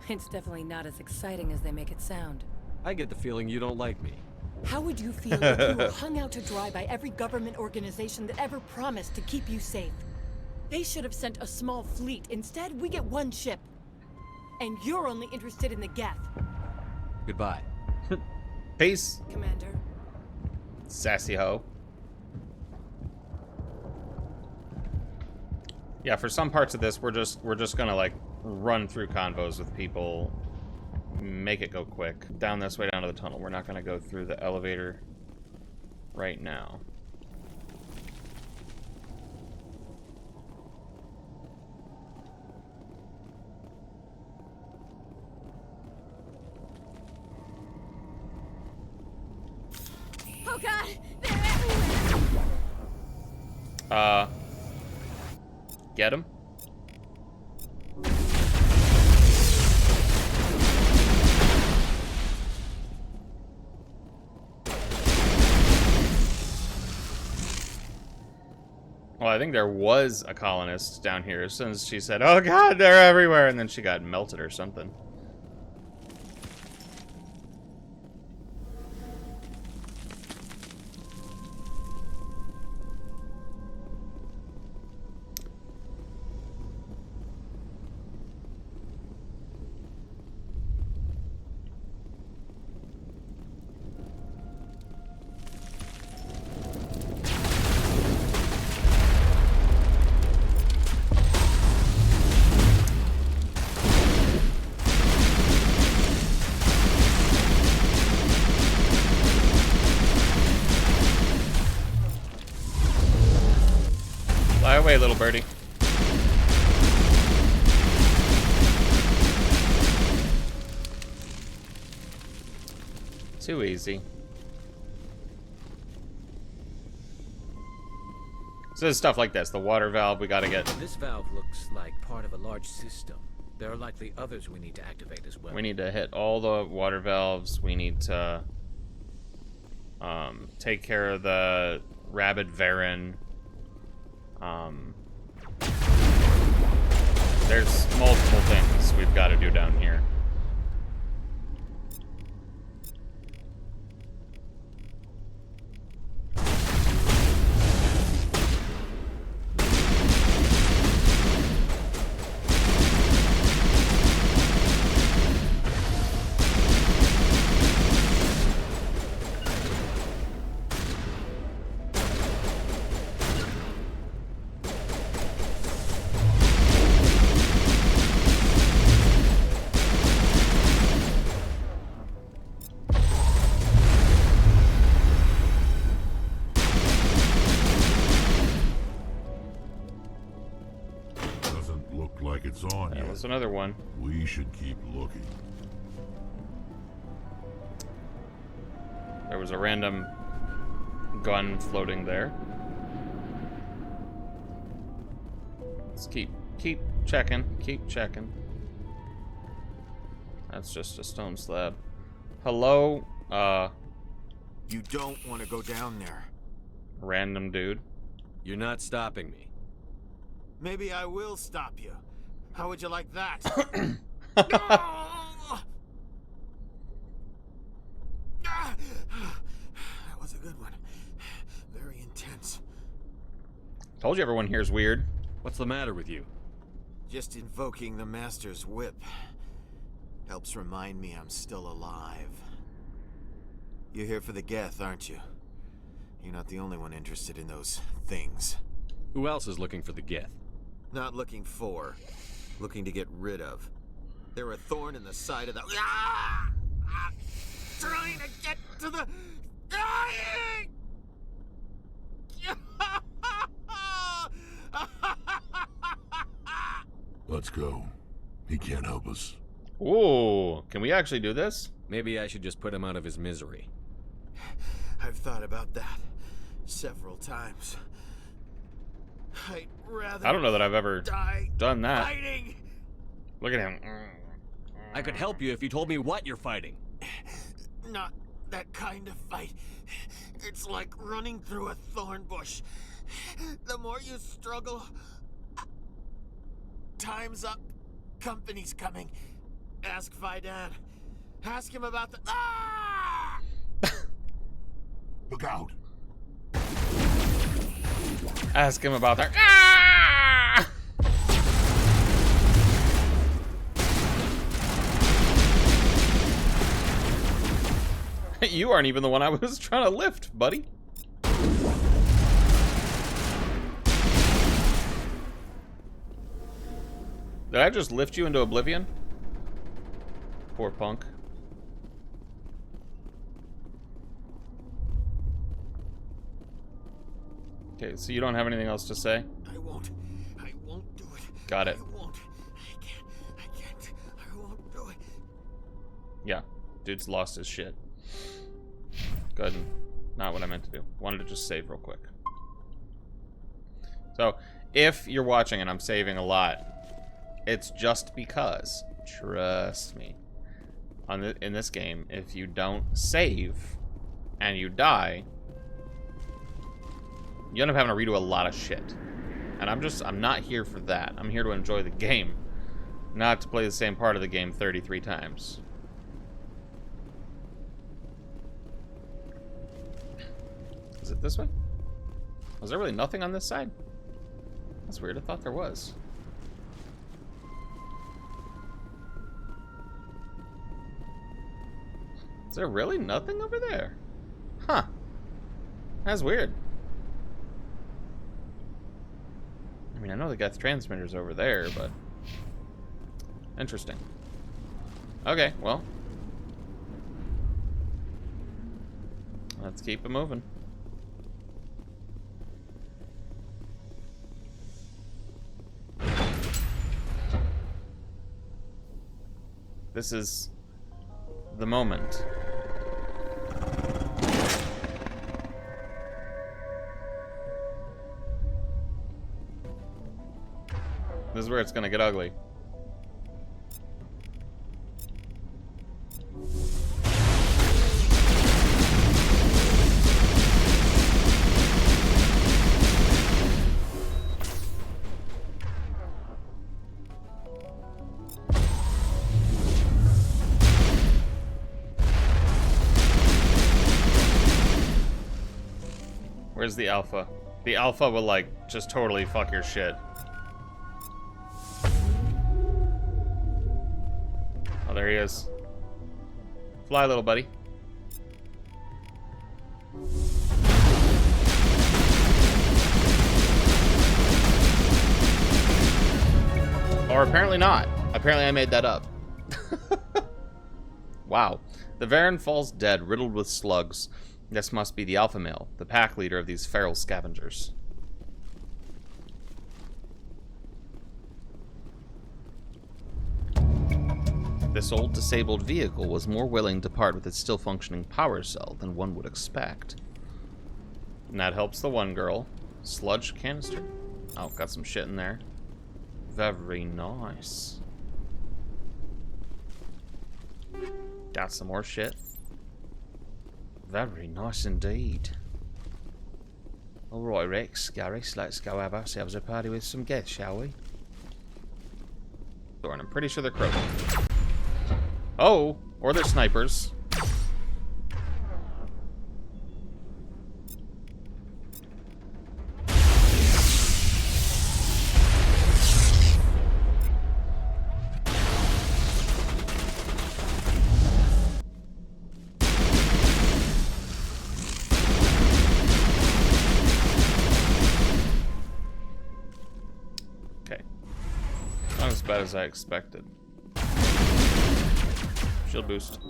It's definitely not as exciting as they make it sound. I get the feeling you don't like me. How would you feel if you were hung out to dry by every government organization that ever promised to keep you safe? They should have sent a small fleet. Instead, we get one ship. And you're only interested in the Geth. Goodbye. Peace, Commander. sassy hoe. Yeah, for some parts of this, we're just gonna like run through convos with people, make it go quick. Down this way, down to the tunnel. We're not gonna go through the elevator right now. Oh god! They're everywhere! Get him. Well, I think there was a colonist down here as soon as she said, "Oh god, they're everywhere," and then she got melted or something. Fly away, little birdie. Too easy. So there's stuff like this. The water valve we gotta get. This valve looks like part of a large system. There are likely others we need to activate as well. We need to hit all the water valves. We need to take care of the rabid Varen. There's multiple things we've got to do down here. Like it's on yet. There's another one. We should keep looking. There was a random gun floating there. Let's keep checking. Keep checking. That's just a stone slab. Hello, You don't want to go down there. random dude. You're not stopping me. Maybe I will stop you. How would you like that? That was a good one. Very intense. Told you everyone here's weird. What's the matter with you? Just invoking the Master's whip helps remind me I'm still alive. You're here for the Geth, aren't you? You're not the only one interested in those things. Who else is looking for the Geth? Not looking for, looking to get rid of. They're a thorn in the side of the... Ah! Ah! Trying to get to the... Dying! Let's go. He can't help us. Ooh, can we actually do this? Maybe I should just put him out of his misery. I've thought about that. several times. I'd rather I don't know that I've ever die done that. fighting. Look at him. I could help you if you told me what you're fighting. Not that kind of fight. It's like running through a thorn bush. The more you struggle, time's up. Company's coming. Ask Vidan. Ask him about the... Ah! Look out. Ask him about that. Ah! You aren't even the one I was trying to lift, buddy. Did I just lift you into oblivion? Poor punk. Okay, so you don't have anything else to say? I won't do it. Got it. I won't. I can't. I won't do it. Yeah, dude's lost his shit. Good. Not what I meant to do. Wanted to just save real quick. So, if you're watching and I'm saving a lot, it's just because, trust me, in this game, if you don't save and you die, you end up having to redo a lot of shit. And I'm not here for that. I'm here to enjoy the game, not to play the same part of the game 33 times. Is it this way? Was there really nothing on this side? That's weird. I thought there was. Is there really nothing over there? Huh. That's weird. I mean, I know the Geth transmitter's over there, but... Interesting. Okay, well. Let's keep it moving. This is the moment. This is where it's gonna get ugly. Where's the alpha? The alpha will, like, just totally fuck your shit. Oh, there he is. Fly, little buddy. Or apparently not. Apparently I made that up. Wow. The Varen falls dead, riddled with slugs. This must be the alpha male, the pack leader of these feral scavengers. This old disabled vehicle was more willing to part with its still functioning power cell than one would expect. And that helps the one girl. Sludge canister. Oh, got some shit in there. Very nice. Got some more shit. Very nice indeed. Alright, Rex, Garrus, let's go have ourselves a party with some guests, shall we? And I'm pretty sure they're croaking. Oh, or they're snipers. Not as bad as I expected. Shield boost.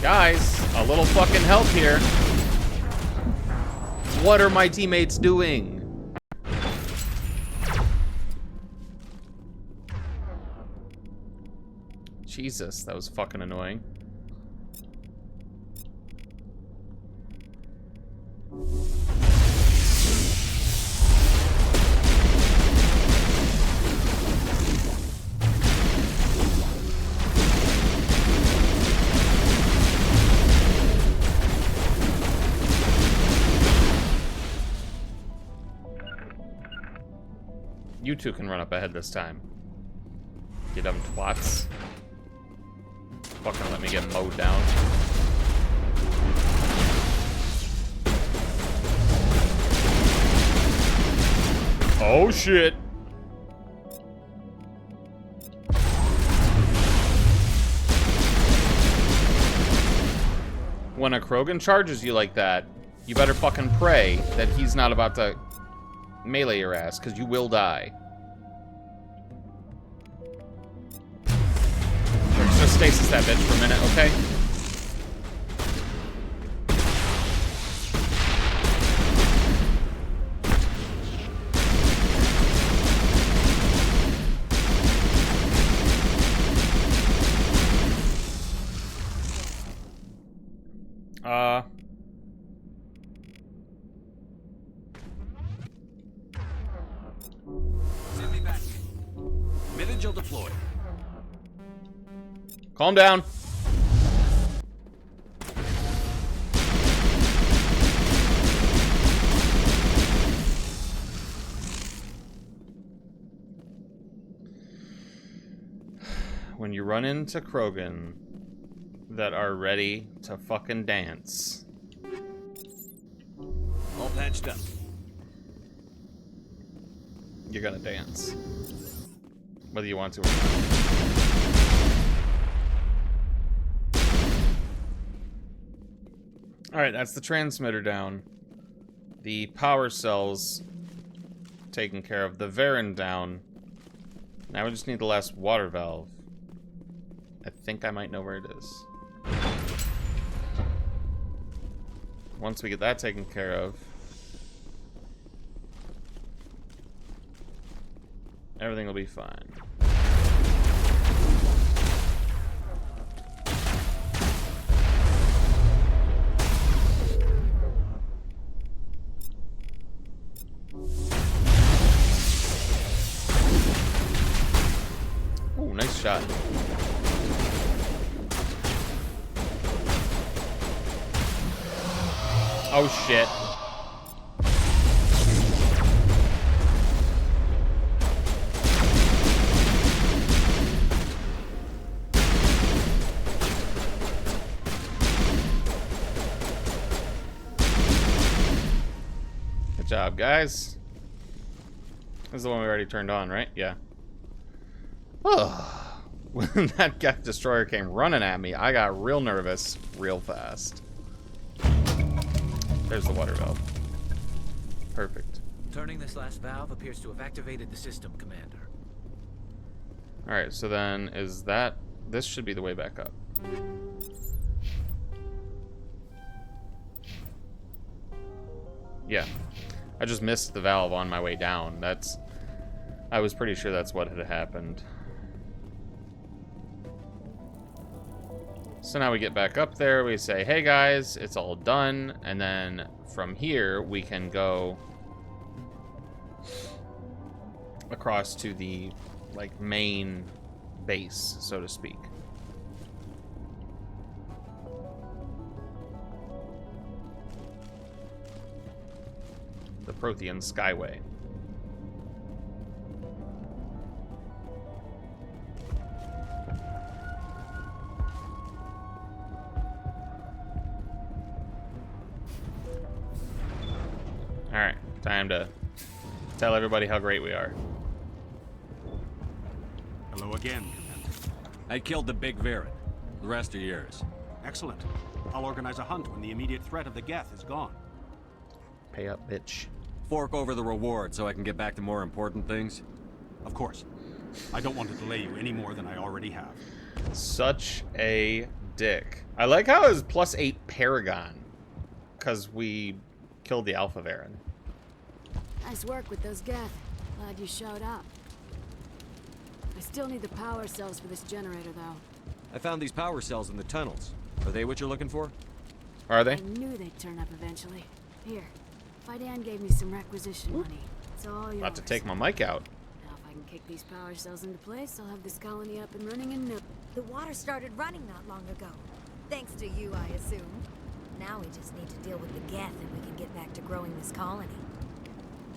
Guys, a little fucking help here. What are my teammates doing? Jesus, that was fucking annoying. You two can run up ahead this time. You dumb twats. Fucking let me get mowed down. Oh shit. When a Krogan charges you like that, you better fucking pray that he's not about to melee your ass, because you will die. Let's just stasis that bitch for a minute, okay? Send me back. Mid-angel deployed. Calm down. When you run into Krogan that are ready to fucking dance. All patched up. You're gonna dance. Whether you want to or not. Alright, that's the transmitter down. The power cells taken care of. The Varen down. Now we just need the last water valve. I think I might know where it is. Once we get that taken care of, everything will be fine. Ooh, nice shot. Oh shit. Good job, guys. This is the one we already turned on, right? Yeah. Oh. When that Geth Destroyer came running at me, I got real nervous real fast. There's the water valve. Perfect. Turning this last valve appears to have activated the system, Commander. Alright, so then is that... This should be the way back up. Yeah. I just missed the valve on my way down. I was pretty sure that's what had happened. So now we get back up there, we say, hey guys, it's all done, and then from here we can go across to the, like, main base, so to speak. The Prothean Skyway. Alright, time to tell everybody how great we are. Hello again, Commander. I killed the big Varen. The rest are yours. Excellent. I'll organize a hunt when the immediate threat of the Geth is gone. Pay up, bitch. Fork over the reward so I can get back to more important things? Of course. I don't want to delay you any more than I already have. Such a dick. I like how it was +8 Paragon. Because we killed the Alpha Varen. Nice work with those Geth. Glad you showed up. I still need the power cells for this generator, though. I found these power cells in the tunnels. Are they what you're looking for? Are they? I knew they'd turn up eventually. Here, Fidan gave me some requisition money. It's all yours. About to take my mic out. Now if I can kick these power cells into place, I'll have this colony up and running in no... The water started running not long ago. Thanks to you, I assume. Now we just need to deal with the Geth and we can get back to growing this colony.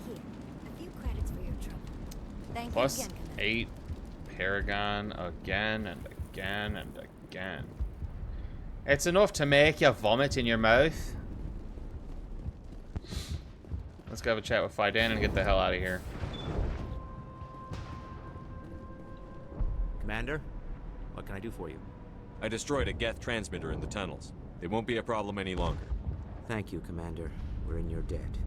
Here, a few credits for your trouble. Thank Plus you again, Commander. 8 Paragon again and again and again. It's enough to make you vomit in your mouth. Let's go have a chat with Fidan and get the hell out of here. Commander, what can I do for you? I destroyed a Geth transmitter in the tunnels. It won't be a problem any longer. Thank you, Commander. We're in your debt.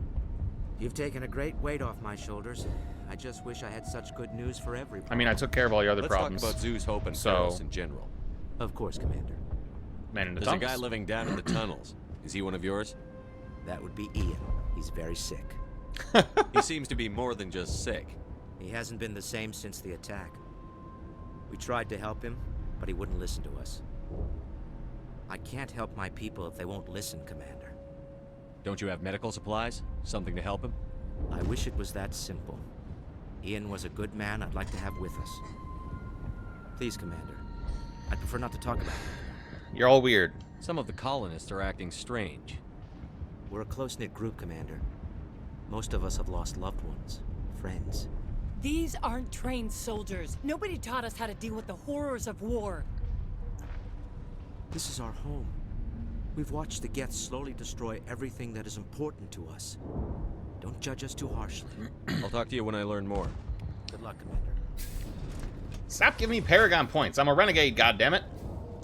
You've taken a great weight off my shoulders. I just wish I had such good news for everyone. I mean, I took care of all your other problems. Let's talk about Zoo's Hope and Feros in general. Of course, Commander. Man in the There's a tunnels. guy living down in the tunnels. Is he one of yours? That would be Ian. He's very sick. He seems to be more than just sick. He hasn't been the same since the attack. We tried to help him, but he wouldn't listen to us. I can't help my people if they won't listen, Commander. Don't you have medical supplies? Something to help him? I wish it was that simple. Ian was a good man I'd like to have with us. Please, Commander. I'd prefer not to talk about it. You're all weird. Some of the colonists are acting strange. We're a close-knit group, Commander. Most of us have lost loved ones, friends. These aren't trained soldiers. Nobody taught us how to deal with the horrors of war. This is our home. We've watched the Geth slowly destroy everything that is important to us. Don't judge us too harshly. I'll talk to you when I learn more. Good luck, Commander. Stop giving me Paragon points. I'm a renegade, goddammit.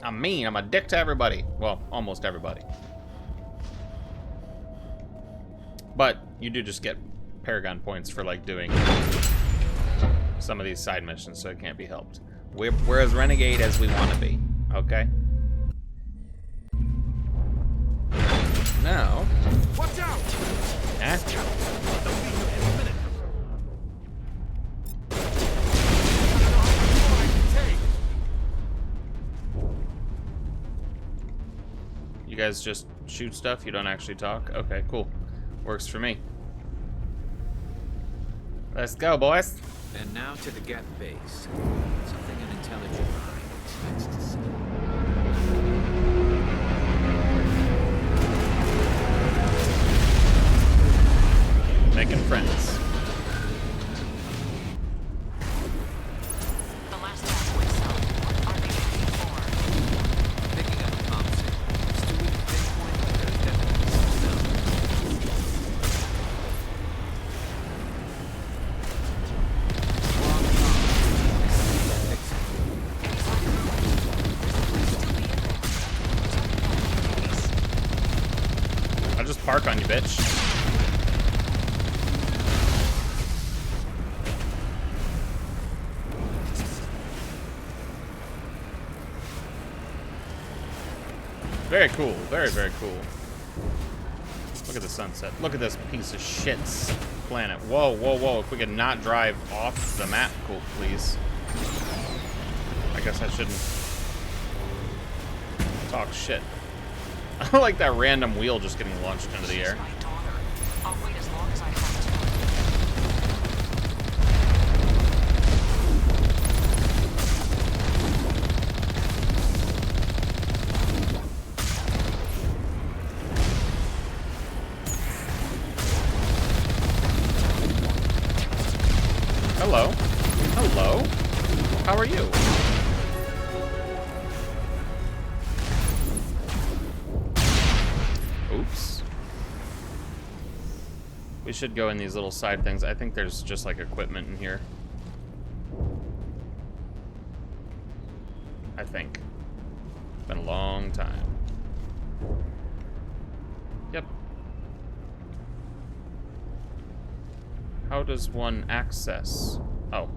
I'm mean. I'm a dick to everybody. Well, almost everybody. But you do just get Paragon points for, like, doing some of these side missions, so it can't be helped. We're as renegade as we want to be, okay? Now... Watch out! Eh? They'll be here in a minute. You guys just shoot stuff? You don't actually talk? Okay, cool. Works for me. Let's go, boys. And now to the Geth base. Something an intelligent mind expects to see. Making friends. The last task was self. RB-84. Picking up comm signal. It's too weak to pinpoint, but there's definitely some sound. I'll just park on you, bitch. Very cool. Very, very cool. Look at the sunset. Look at this piece of shit's planet. Whoa, whoa, whoa. If we could not drive off the map, cool, please. I guess I shouldn't talk shit. I don't like that random wheel just getting launched into the air. My daughter. I'll wait as long as I have Hello. Hello. How are you? Oops. We should go in these little side things. I think there's just like equipment in here. I think. It's been a long time. Yep. How does one access? Oh,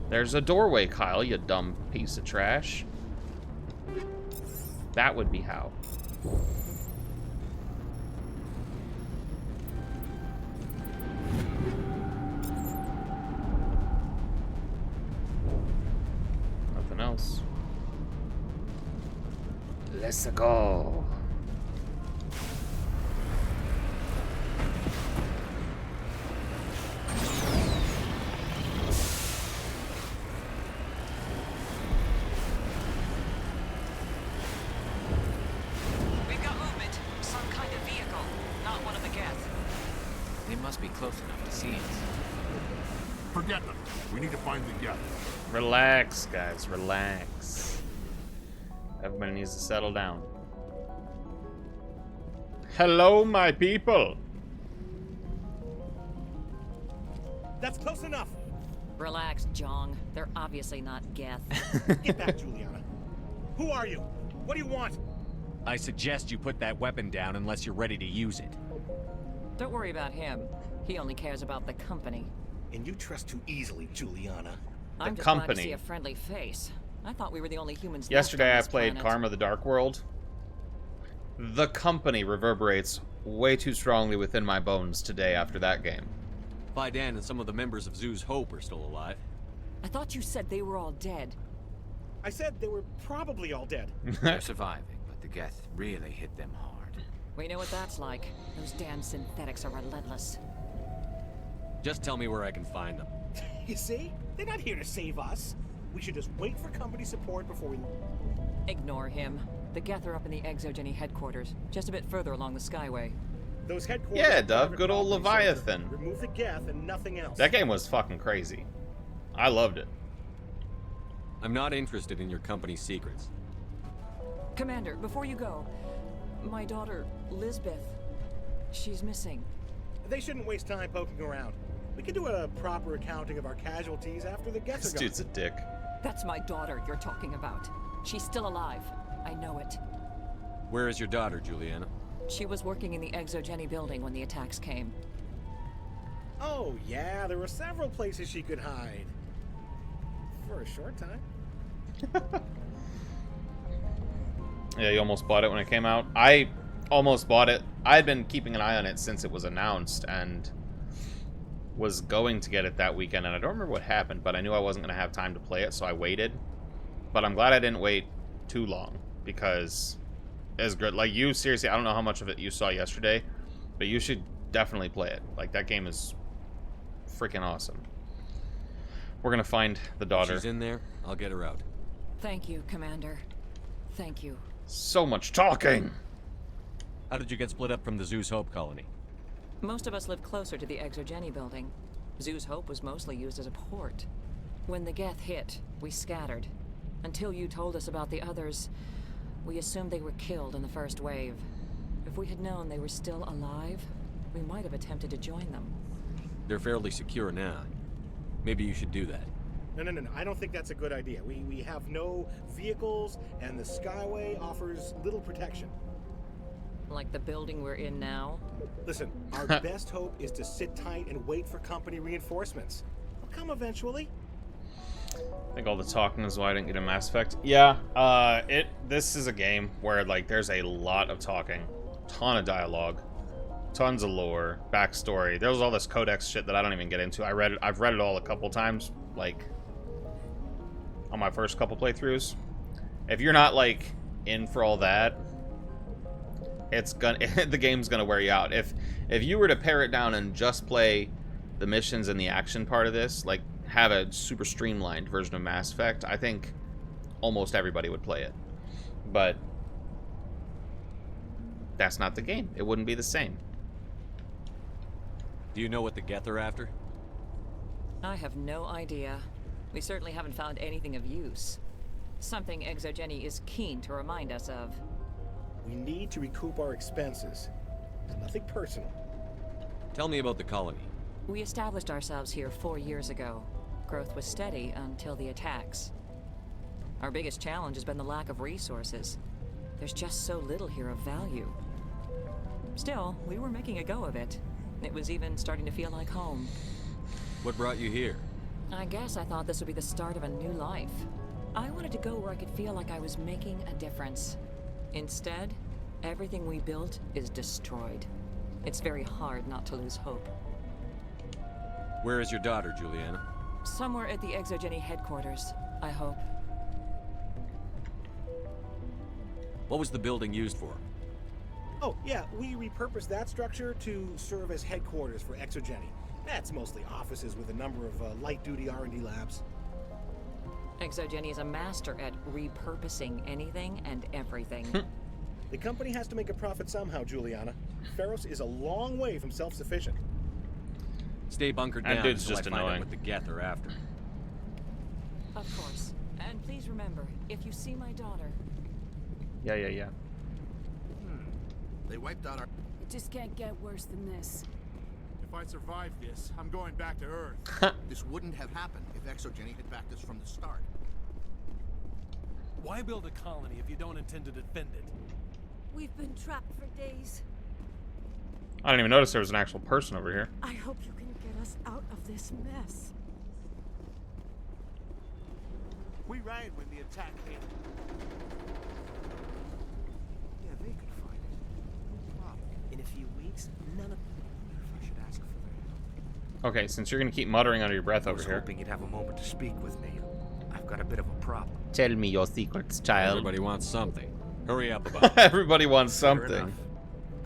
there's a doorway, Kyle, you dumb piece of trash. That would be how. Nothing else. Let's go. We've got movement. Some kind of vehicle. Not one of the Geth. They must be close enough to see us. Forget them. We need to find the Geth. Relax, guys. Relax. Everybody needs to settle down. Hello, my people. That's close enough. Relax, Jong. They're obviously not Geth. Get back, Juliana. Who are you? What do you want? I suggest you put that weapon down unless you're ready to use it. Don't worry about him. He only cares about the company. And you trust too easily, Juliana. I'm just glad to see a friendly face. I thought we were the only humans Yesterday I left on this played planet. Karma the Dark World. The company reverberates way too strongly within my bones today after that game. Vidan and some of the members of Zoo's Hope are still alive. I thought you said they were all dead. I said they were probably all dead. They're surviving, but the Geth really hit them hard. We know what that's like. Those damn synthetics are relentless. Just tell me where I can find them. You see? They're not here to save us. We should just wait for company support before we... Ignore him. The Geth are up in the Exogeny headquarters, just a bit further along the Skyway. Those headquarters... Yeah, Dove. Good old Leviathan. Remove the Geth and nothing else. That game was fucking crazy. I loved it. I'm not interested in your company's secrets. Commander, before you go, my daughter, Lisbeth, she's missing. They shouldn't waste time poking around. We can do a proper accounting of our casualties after the Geth This are gone. dude's a dick. That's my daughter you're talking about. She's still alive. I know it. Where is your daughter, Juliana? She was working in the Exogeny building when the attacks came. Oh, yeah, there were several places she could hide. For a short time. Yeah, you almost bought it when it came out. I almost bought it. I had been keeping an eye on it since it was announced and was going to get it that weekend, and I don't remember what happened, but I knew I wasn't going to have time to play it, so I waited. But I'm glad I didn't wait too long, because it's good. Like, you, seriously, I don't know how much of it you saw yesterday, but you should definitely play it. Like, that game is freaking awesome. We're going to find the daughter. She's in there. I'll get her out. Thank you, Commander. Thank you. So much talking! How did you get split up from the Zeus Hope colony? Most of us live closer to the Exogeny building. Zeus Hope was mostly used as a port. When the Geth hit, we scattered. Until you told us about the others, we assumed they were killed in the first wave. If we had known they were still alive, we might have attempted to join them. They're fairly secure now. Maybe you should do that. No. I don't think that's a good idea. We have no vehicles, and the Skyway offers little protection. Like the building we're in now? Listen, our best hope is to sit tight and wait for company reinforcements. They'll come eventually. I think all the talking is why I didn't get a Mass Effect. Yeah, this is a game where, like, there's a lot of talking. Ton of dialogue. Tons of lore, backstory. There's all this codex shit that I don't even get into. I've read it all a couple times, like, on my first couple playthroughs. If you're not, like, in for all that, it's gonna the game's gonna wear you out. If you were to pare it down and just play the missions and the action part of this, like, have a super streamlined version of Mass Effect, I think almost everybody would play it. But that's not the game. It wouldn't be the same. Do you know what the Geth are after? I have no idea. We certainly haven't found anything of use. Something Exogeny is keen to remind us of. We need to recoup our expenses. It's nothing personal. Tell me about the colony. We established ourselves here 4 years ago. Growth was steady until the attacks. Our biggest challenge has been the lack of resources. There's just so little here of value. Still, we were making a go of it. It was even starting to feel like home. What brought you here? I guess I thought this would be the start of a new life. I wanted to go where I could feel like I was making a difference. Instead, everything we built is destroyed. It's very hard not to lose hope. Where is your daughter, Juliana? Somewhere at the Exogeny headquarters, I hope. What was the building used for? Oh, yeah, we repurposed that structure to serve as headquarters for Exogeny. That's mostly offices with a number of light-duty R&D labs. Exogeny is a master at repurposing anything and everything. The company has to make a profit somehow, Juliana. Feros is a long way from self-sufficient. Stay bunkered That down dude's until just I find out annoying. what the Geth are after. Of course. And please remember, if you see my daughter, Yeah. They wiped out our... It just can't get worse than this. If I survive this, I'm going back to Earth. This wouldn't have happened if Exogeny had backed us from the start. Why build a colony if you don't intend to defend it? We've been trapped for days. I didn't even notice there was an actual person over here. I hope you can get us out of this mess. We ran when the attack hit. Yeah, they could find it. No problem. In a few weeks, none of... I should ask for their help. Okay, since you're gonna keep muttering under your breath over here. Hoping you'd have a moment to speak with me. I've got a bit of a problem. Tell me your secrets, child. Everybody wants something. Hurry up about it. Everybody wants Fair something. enough.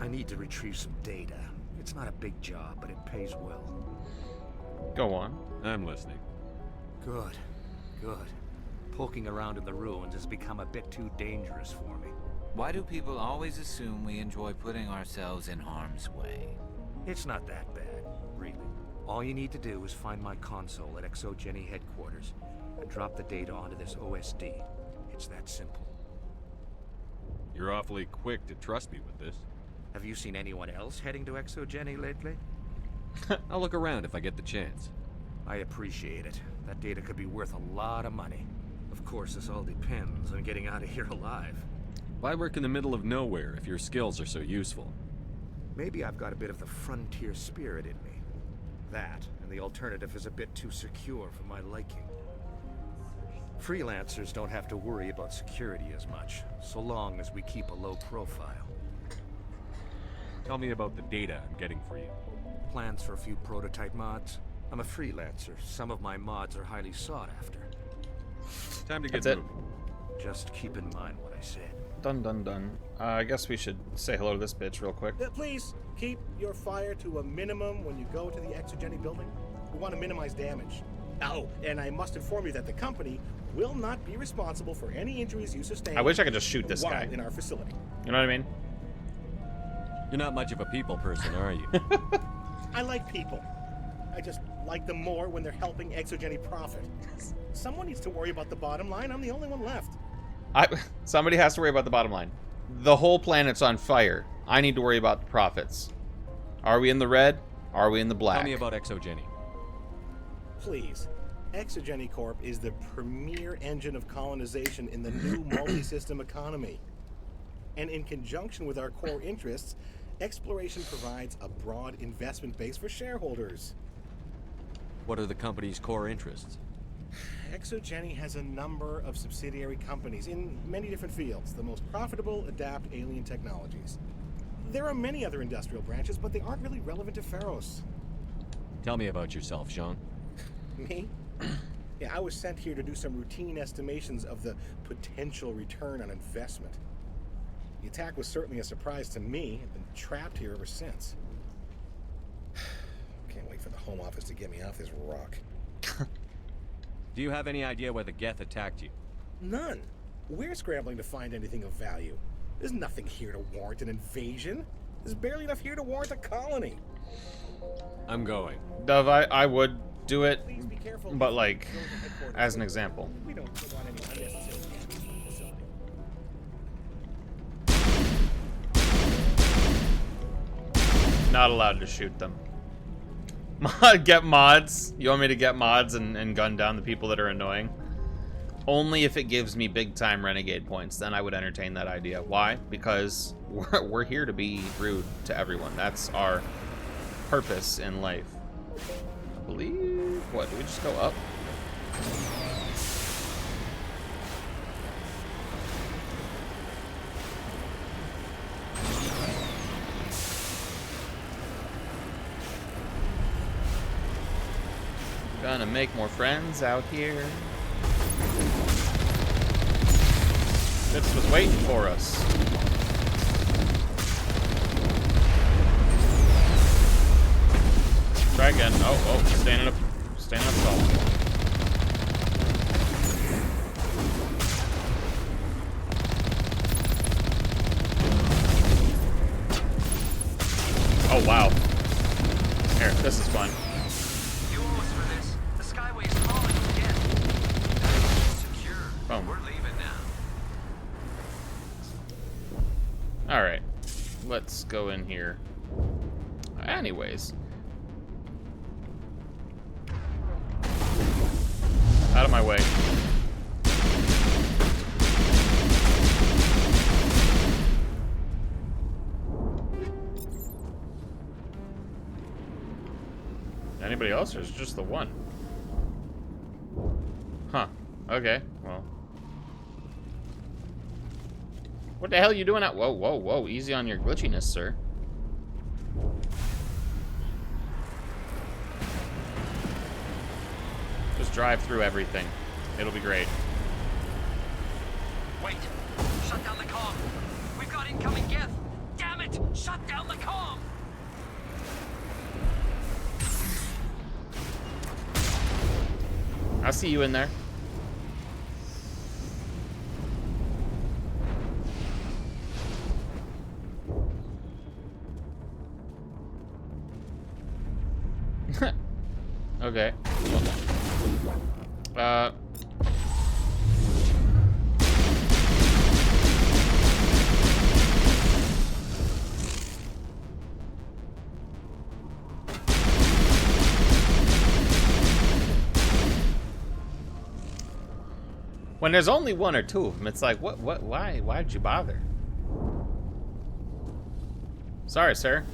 I need to retrieve some data. It's not a big job, but it pays well. Go on. I'm listening. Good. Poking around in the ruins has become a bit too dangerous for me. Why do people always assume we enjoy putting ourselves in harm's way? It's not that bad, really. All you need to do is find my console at Exogeny headquarters and drop the data onto this OSD. It's that simple. You're awfully quick to trust me with this. Have you seen anyone else heading to Exogeny lately? I'll look around if I get the chance. I appreciate it. That data could be worth a lot of money. Of course, this all depends on getting out of here alive. Why work in the middle of nowhere if your skills are so useful? Maybe I've got a bit of the frontier spirit in me. That, and the alternative is a bit too secure for my liking. Freelancers don't have to worry about security as much, so long as we keep a low profile. Tell me about the data I'm getting for you. Plans for a few prototype mods. I'm a freelancer. Some of my mods are highly sought after. Time to get That's it. moving. Just keep in mind what I said. Done. I guess we should say hello to this bitch real quick. Please keep your fire to a minimum when you go to the Exogeny building. We want to minimize damage. Oh, and I must inform you that the company will not be responsible for any injuries you sustain. I wish I could just shoot this while guy in our facility. You know what I mean? You're not much of a people person, are you? I like people. I just like them more when they're helping Exogeny profit. Someone needs to worry about the bottom line. I'm the only one left. Somebody has to worry about the bottom line. The whole planet's on fire. I need to worry about the profits. Are we in the red? Are we in the black? Tell me about Exogeny. Please. Exogeny Corp is the premier engine of colonization in the new multi-system economy. And in conjunction with our core interests, exploration provides a broad investment base for shareholders. What are the company's core interests? Exogeny has a number of subsidiary companies in many different fields. The most profitable adapt alien technologies. There are many other industrial branches, but they aren't really relevant to Feros. Tell me about yourself, Jean. Me? Yeah, I was sent here to do some routine estimations of the potential return on investment. The attack was certainly a surprise to me. I've been trapped here ever since. Can't wait for the Home Office to get me off this rock. Do you have any idea where the Geth attacked you? None. We're scrambling to find anything of value. There's nothing here to warrant an invasion. There's barely enough here to warrant a colony. I'm going. Dove, I would do it, Please be careful. but like, as an example. We don't want any unnecessary damage to the facility. Not allowed to shoot them. Get mods. You want me to get mods and gun down the people that are annoying? Only if it gives me big time renegade points, then I would entertain that idea. Why? Because we're here to be rude to everyone. That's our purpose in life. I believe. What? Do we just go up? Gonna make more friends out here. This was waiting for us. Try again. Oh, standing up tall. Oh wow. Here, this is fun. Boom. We're leaving now. Alright. Let's go in here. Anyways. Out of my way. Anybody else, or is it just the one? Huh. Okay, well. What the hell are you doing out? Whoa, whoa, whoa. Easy on your glitchiness, sir. Just drive through everything. It'll be great. Wait! Shut down the comm! We've got incoming Geth! Damn it! Shut down the comm! I'll see you in there. Okay. When there's only one or two of them, it's like, why'd you bother? Sorry, sir.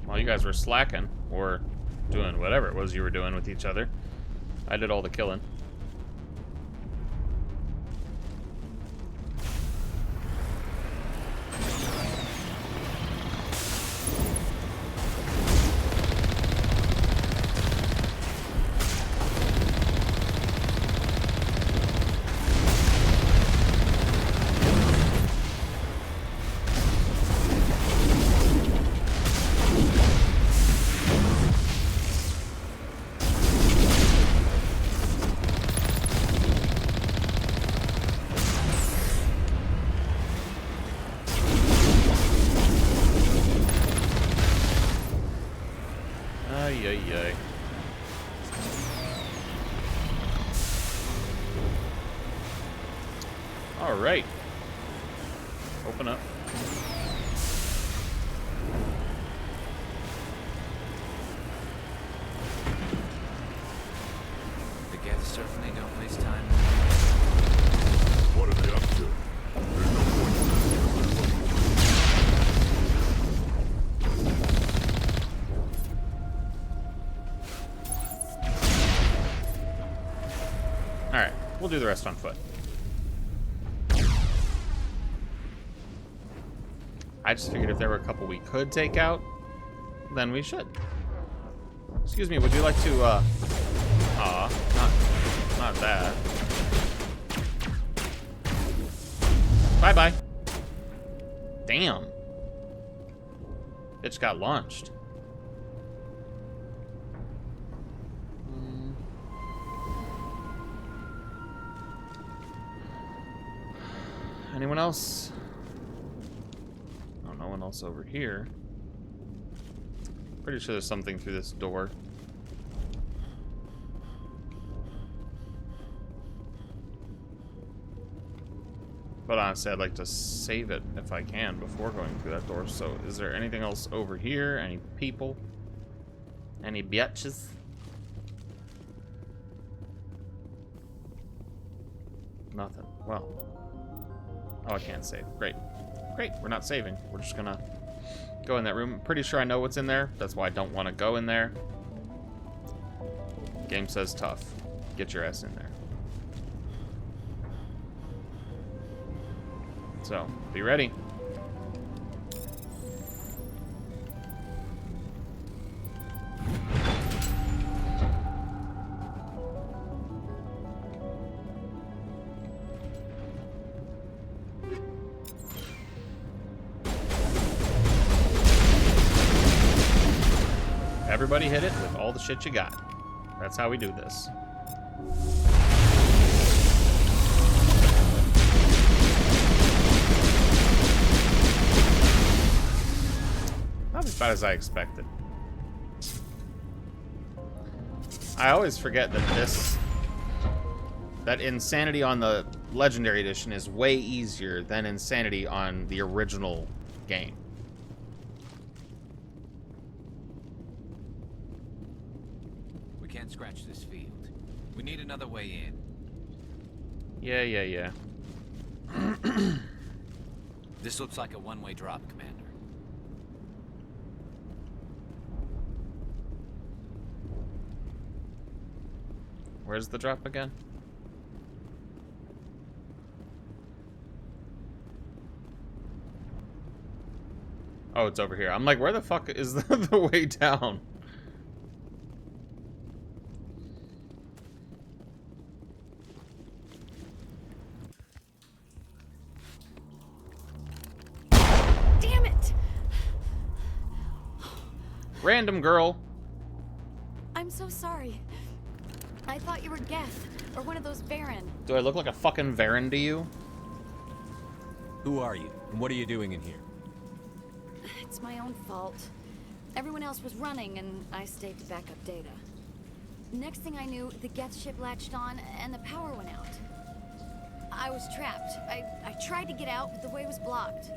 While you guys were slacking, or doing whatever it was you were doing with each other, I did all the killing. All right. Open up. The Geth certainly don't waste time. What are they up to? There's no point in All right. We'll do the rest on foot. I just figured if there were a couple we could take out, then we should. Excuse me, would you like to, not that. Bye-bye. Damn. Bitch got launched. Anyone else? No one else over here. Pretty sure there's something through this door. But honestly, I'd like to save it if I can before going through that door. So is there anything else over here? Any people? Any bitches? Nothing. Well. Oh, I can't save. Great. Great, we're not saving. We're just gonna go in that room. I'm pretty sure I know what's in there. That's why I don't want to go in there. Game says tough. Get your ass in there. So, be ready. Everybody hit it with all the shit you got. That's how we do this. About as I expected. I always forget that that Insanity on the Legendary Edition is way easier than Insanity on the original game. We can't scratch this field. We need another way in. Yeah. This looks like a one-way drop, Commander. Where's the drop again? Oh, it's over here. I'm like, where the fuck is the way down? Damn it! Random girl. I'm so sorry. I thought you were Geth, or one of those Varen. Do I look like a fucking Varen to you? Who are you, and what are you doing in here? It's my own fault. Everyone else was running, and I stayed to back up data. Next thing I knew, the Geth ship latched on, and the power went out. I was trapped. I tried to get out, but the way was blocked.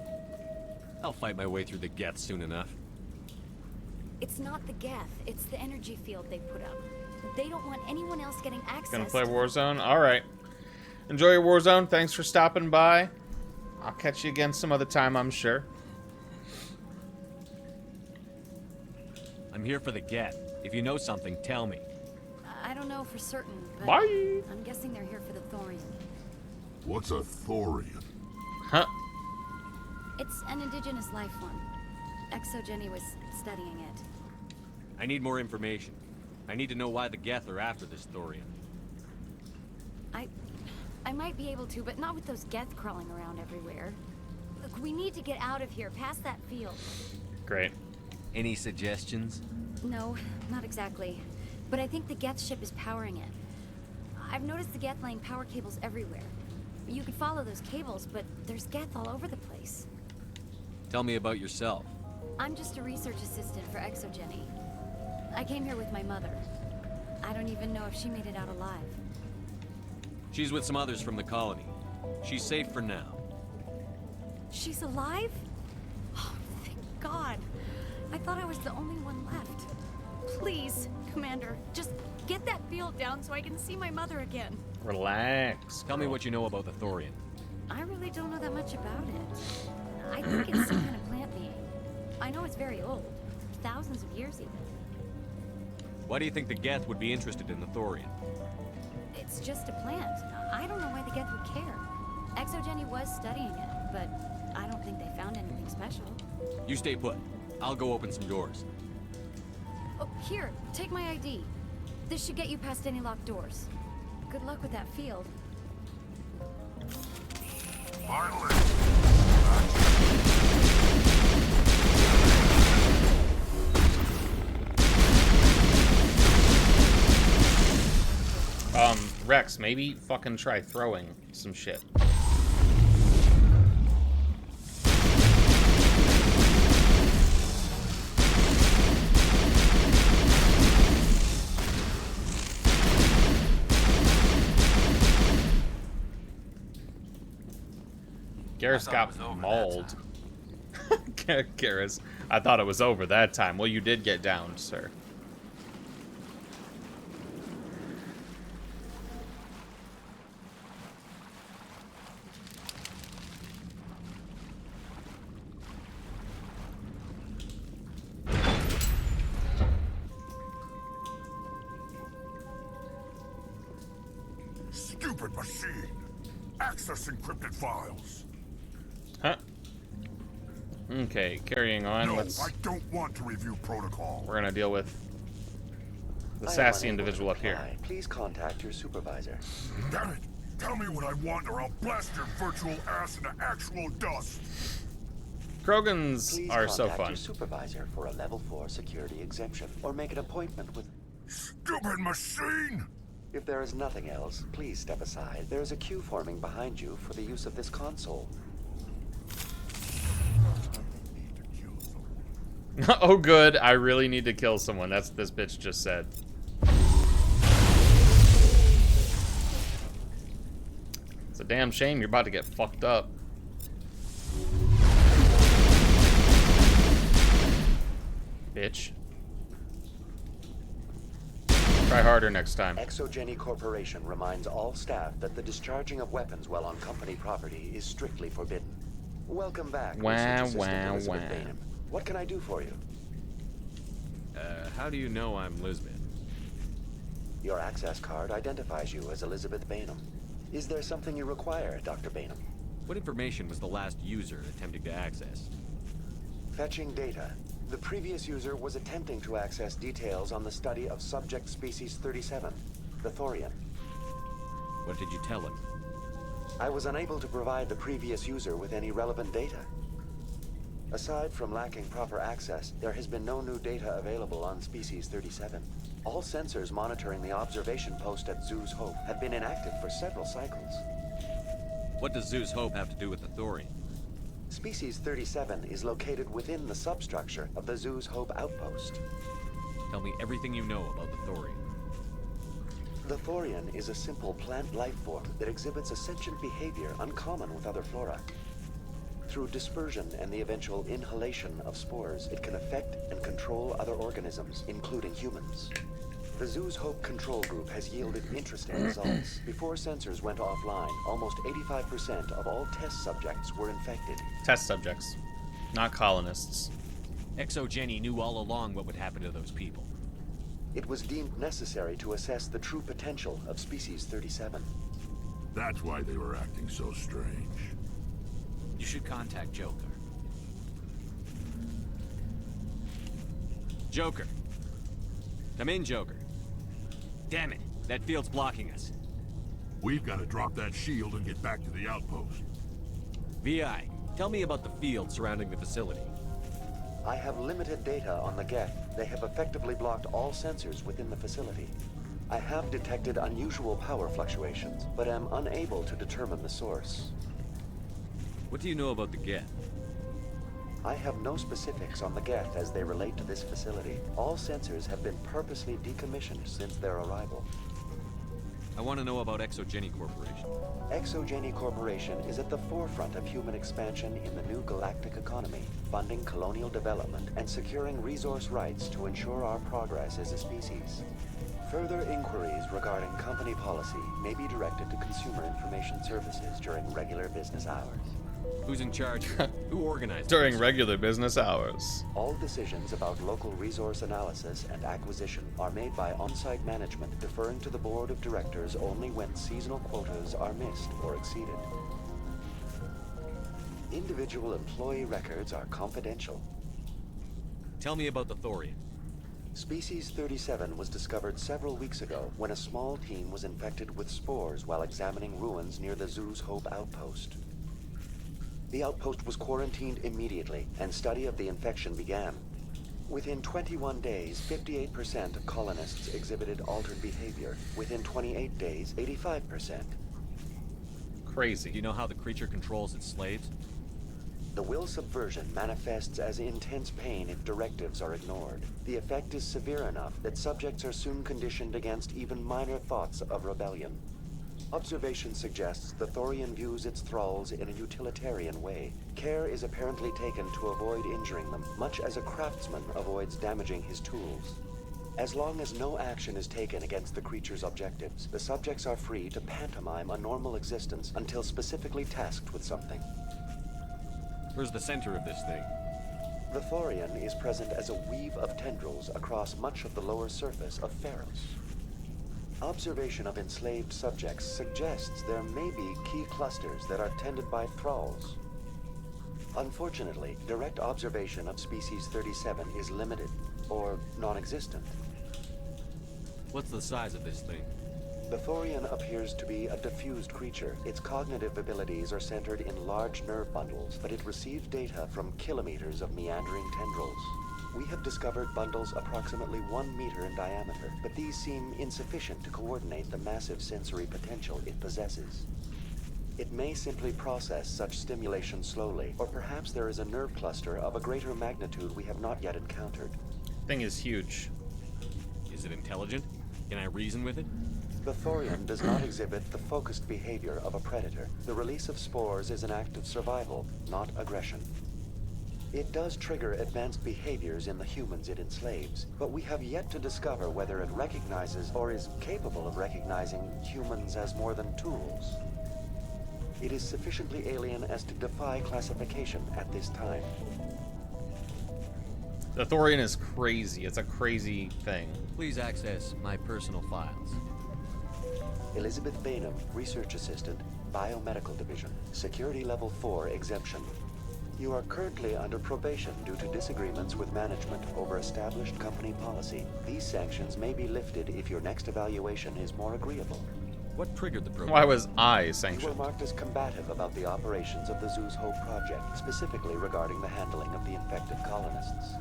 I'll fight my way through the Geth soon enough. It's not the Geth, it's the energy field they put up. They don't want anyone else getting access. Gonna play Warzone? Alright. Enjoy your Warzone. Thanks for stopping by. I'll catch you again some other time, I'm sure. I'm here for the Geth. If you know something, tell me. I don't know for certain, but Bye. I'm guessing they're here for the thorium. What's a thorium? Huh? It's an indigenous life form. ExoGenny was studying it. I need more information. I need to know why the Geth are after this thorium. I might be able to, but not with those Geth crawling around everywhere. Look, we need to get out of here, past that field. Great. Any suggestions? No, not exactly. But I think the Geth ship is powering it. I've noticed the Geth laying power cables everywhere. You could follow those cables, but there's Geth all over the place. Tell me about yourself. I'm just a research assistant for ExoGenny. I came here with my mother. I don't even know if she made it out alive. She's with some others from the colony. She's safe for now. She's alive? Oh, thank God. I thought I was the only one left. Please, Commander, just get that field down so I can see my mother again. Relax. Tell me what you know about the thorium. I really don't know that much about it. I think it's some kind of plant being. I know it's very old. Thousands of years even. Why do you think the Geth would be interested in the thorium? It's just a plant. I don't know why the Geth would care. ExoGenny was studying it, but I don't think they found anything special. You stay put. I'll go open some doors. Oh, here, take my ID. This should get you past any locked doors. Good luck with that field. Finally! Rex, maybe fucking try throwing some shit. Garrus got mauled. Garrus, I thought it was over that time. Well, you did get downed, sir. Stupid machine! Access encrypted files! Huh? Okay, carrying on. No, I don't want to review protocol. We're gonna deal with the sassy individual up here. Please contact your supervisor. Damn it! Tell me what I want or I'll blast your virtual ass into actual dust! Krogans Please are so contact fun. your supervisor for a level 4 security exemption or make an appointment with... Stupid machine! If there is nothing else, please step aside. There is a queue forming behind you for the use of this console. Oh good, I really need to kill someone. That's what this bitch just said. It's a damn shame you're about to get fucked up. Bitch. Try harder next time. Exogeny Corporation reminds all staff that the discharging of weapons while on company property is strictly forbidden. Welcome back, Research Assistant Elizabeth Bainham. What can I do for you? How do you know I'm Lisbeth? Your access card identifies you as Elizabeth Bainham. Is there something you require, Dr. Bainham? What information was the last user attempting to access? Fetching data. The previous user was attempting to access details on the study of subject species 37, the Thorian. What did you tell him? I was unable to provide the previous user with any relevant data. Aside from lacking proper access, there has been no new data available on species 37. All sensors monitoring the observation post at Zeus Hope have been inactive for several cycles. What does Zeus Hope have to do with the Thorian? Species 37 is located within the substructure of the Zeus Hope outpost. Tell me everything you know about the Thorian. The Thorian is a simple plant life form that exhibits a sentient behavior uncommon with other flora. Through dispersion and the eventual inhalation of spores, it can affect and control other organisms, including humans. The Zeus Hope control group has yielded interesting results. Before sensors went offline, almost 85% of all test subjects were infected. Test subjects, not colonists. Exogeny knew all along what would happen to those people. It was deemed necessary to assess the true potential of species 37. That's why they were acting so strange. You should contact Joker. Joker. Come in, Joker. Damn it, that field's blocking us. We've got to drop that shield and get back to the outpost. VI, tell me about the field surrounding the facility. I have limited data on the Geth. They have effectively blocked all sensors within the facility. I have detected unusual power fluctuations, but am unable to determine the source. What do you know about the Geth? I have no specifics on the Geth as they relate to this facility. All sensors have been purposely decommissioned since their arrival. I want to know about Exogeny Corporation. Exogeny Corporation is at the forefront of human expansion in the new galactic economy, funding colonial development and securing resource rights to ensure our progress as a species. Further inquiries regarding company policy may be directed to Consumer Information Services during regular business hours. Who's in charge? Who organized During this? regular business hours. All decisions about local resource analysis and acquisition are made by on-site management, deferring to the board of directors only when seasonal quotas are missed or exceeded. Individual employee records are confidential. Tell me about the Thorian. Species 37 was discovered several weeks ago when a small team was infected with spores while examining ruins near the Zeus Hope outpost. The outpost was quarantined immediately, and study of the infection began. Within 21 days, 58% of colonists exhibited altered behavior. Within 28 days, 85%. Crazy. Do you know how the creature controls its slaves? The will subversion manifests as intense pain if directives are ignored. The effect is severe enough that subjects are soon conditioned against even minor thoughts of rebellion. Observation suggests the Thorian views its thralls in a utilitarian way. Care is apparently taken to avoid injuring them, much as a craftsman avoids damaging his tools. As long as no action is taken against the creature's objectives, the subjects are free to pantomime a normal existence until specifically tasked with something. Where's the center of this thing? The Thorian is present as a weave of tendrils across much of the lower surface of Feros. Observation of enslaved subjects suggests there may be key clusters that are tended by thralls. Unfortunately, direct observation of species 37 is limited, or non-existent. What's the size of this thing? The Thorian appears to be a diffused creature. Its cognitive abilities are centered in large nerve bundles, but it receives data from kilometers of meandering tendrils. We have discovered bundles approximately 1 meter in diameter, but these seem insufficient to coordinate the massive sensory potential it possesses. It may simply process such stimulation slowly, or perhaps there is a nerve cluster of a greater magnitude we have not yet encountered. Thing is huge. Is it intelligent? Can I reason with it? The thorium does not exhibit the focused behavior of a predator. The release of spores is an act of survival, not aggression. It does trigger advanced behaviors in the humans it enslaves, but we have yet to discover whether it recognizes or is capable of recognizing humans as more than tools. It is sufficiently alien as to defy classification at this time. The thorium is crazy. It's a crazy thing. Please access my personal files. Elizabeth Bainham, Research Assistant, Biomedical Division, Security Level 4 exemption. You are currently under probation due to disagreements with management over established company policy. These sanctions may be lifted if your next evaluation is more agreeable. What triggered the program? Why was I You were sanctioned? marked as combative about the operations of the Zoo's Hope project, specifically regarding the handling of the infected colonists.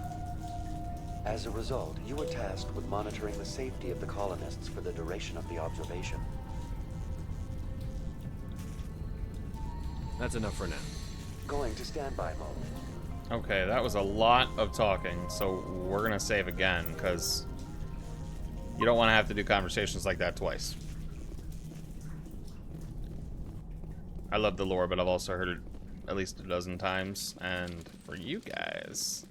As a result, you were tasked with monitoring the safety of the colonists for the duration of the observation. That's enough for now. Going to standby mode. Okay, that was a lot of talking, so we're gonna save again, because you don't want to have to do conversations like that twice. I love the lore, but I've also heard it at least a dozen times, and for you guys,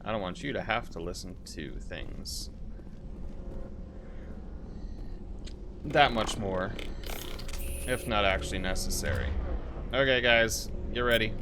I don't want you to have to listen to things that much more, if not actually necessary. Okay, guys, get ready.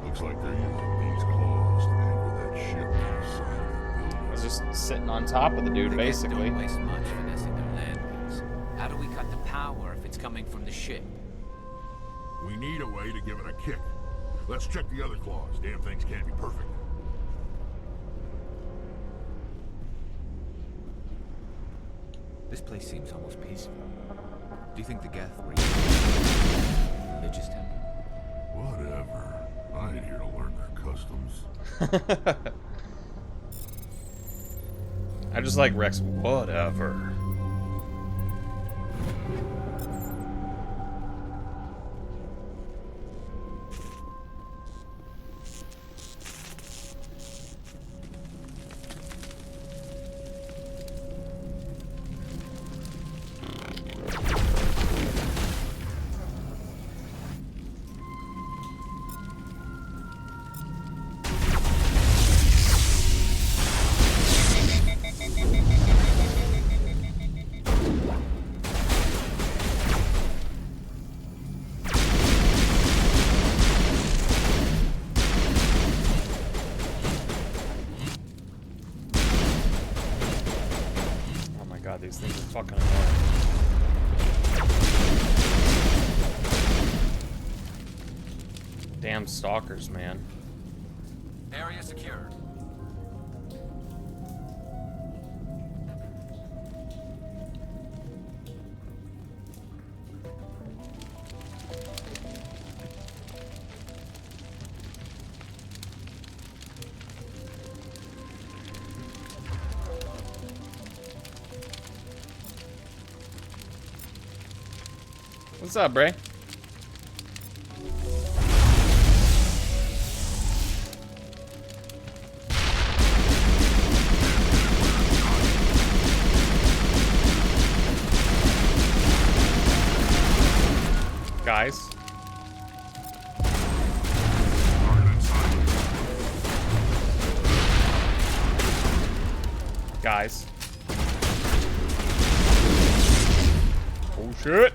Looks like they're using these claws to anchor that ship to the side of the building. I was just sitting on top of the dude, basically. Don't waste much finessing their land wings. How do we cut the power if it's coming from the ship? We need a way to give it a kick. Let's check the other claws. Damn things can't be perfect. This place seems almost peaceful. Do you think the Geth were religious temple? Whatever. I ain't here to learn their customs. I just like Rex. Whatever. God, these things are fucking annoying. Damn stalkers, man. Area secured. What's up, Bray? Guys. Guys. Oh shit.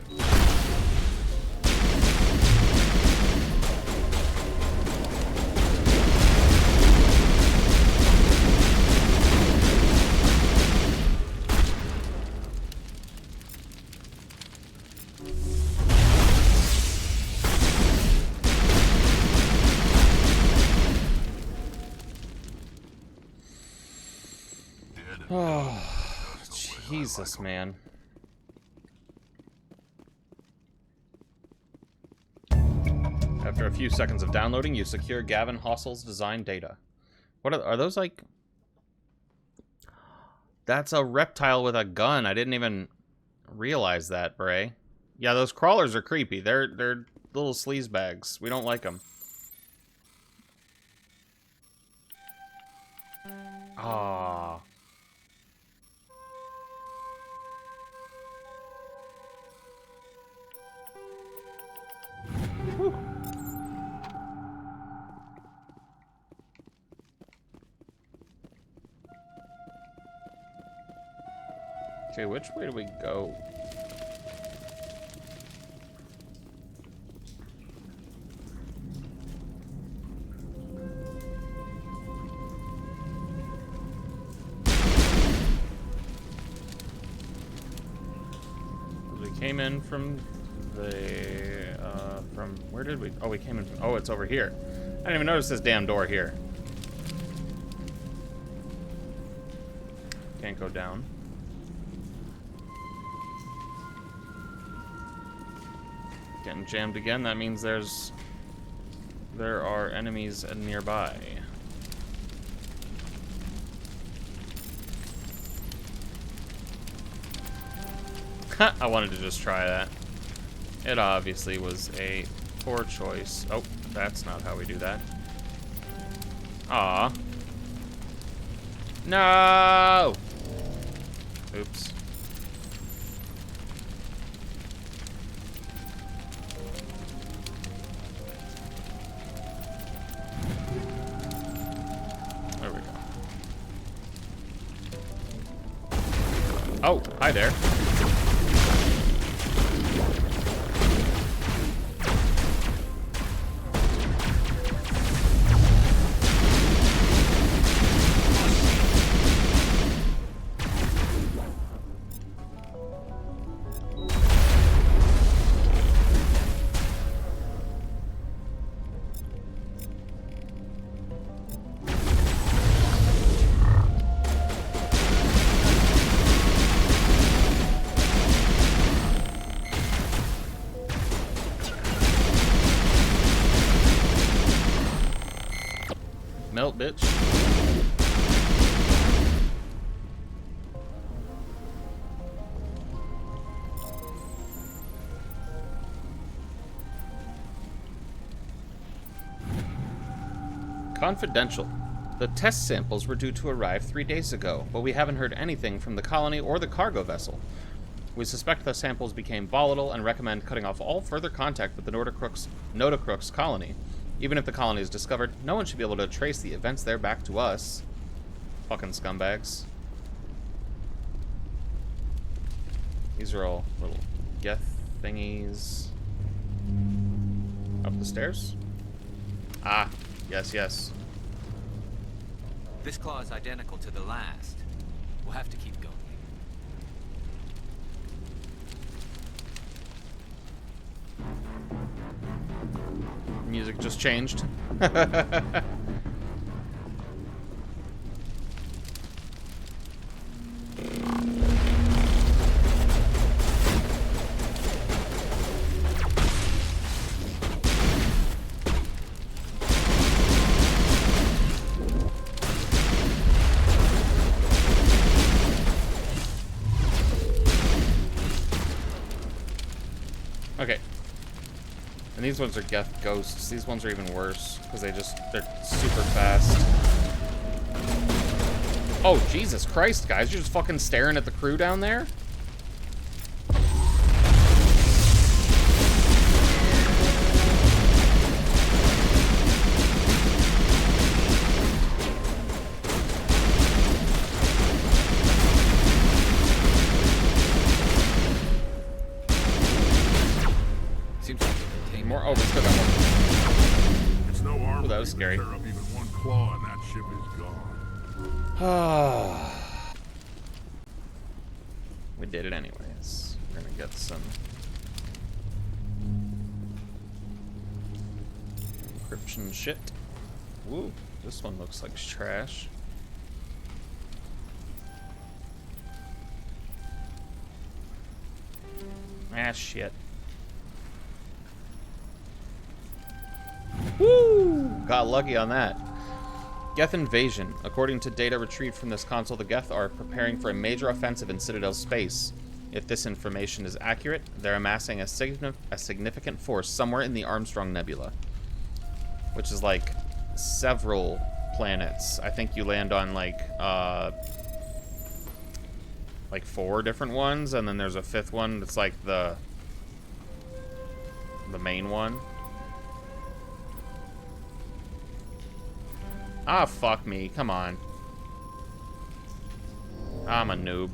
Oh, Jesus, man. After a few seconds of downloading, you secure Gavin Hossel's design data. What are those like? That's a reptile with a gun. I didn't even realize that, Bray. Yeah, those crawlers are creepy. They're little sleaze bags. We don't like them. Ah. Okay, which way do we go? We came in from the, from, where did we, oh, we came in from, oh, it's over here. I didn't even notice this damn door here. Can't go down. Getting jammed again. That means there are enemies nearby. I wanted to just try that. It obviously was a poor choice. Oh, that's not how we do that. Aw. No! Oops. There we go. Oh, hi there. Melt, bitch. Confidential. The test samples were due to arrive 3 days ago, but we haven't heard anything from the colony or the cargo vessel. We suspect the samples became volatile and recommend cutting off all further contact with the Notacrux colony. Even if the colony is discovered, no one should be able to trace the events there back to us. Fucking scumbags. These are all little geth thingies. Up the stairs? Ah, yes, yes. This claw is identical to the last. We'll have to keep going. Music just changed. Okay. And these ones are Geth Ghosts. These ones are even worse, because they're super fast. Oh, Jesus Christ, guys. You're just fucking staring at the crew down there? More. Oh, we still got more. It's no armor. Oh, that was scary. Tear up even one claw and that ship is gone. We did it anyways. We're gonna get some encryption shit. Woo, this one looks like trash. Ah, shit. Woo! Got lucky on that. Geth invasion. According to data retrieved from this console, the Geth are preparing for a major offensive in Citadel space. If this information is accurate, they're amassing a significant force somewhere in the Armstrong Nebula, which is like several planets. I think you land on like 4 different ones, and then there's a 5th one that's like the main one. Ah, fuck me. Come on. I'm a noob.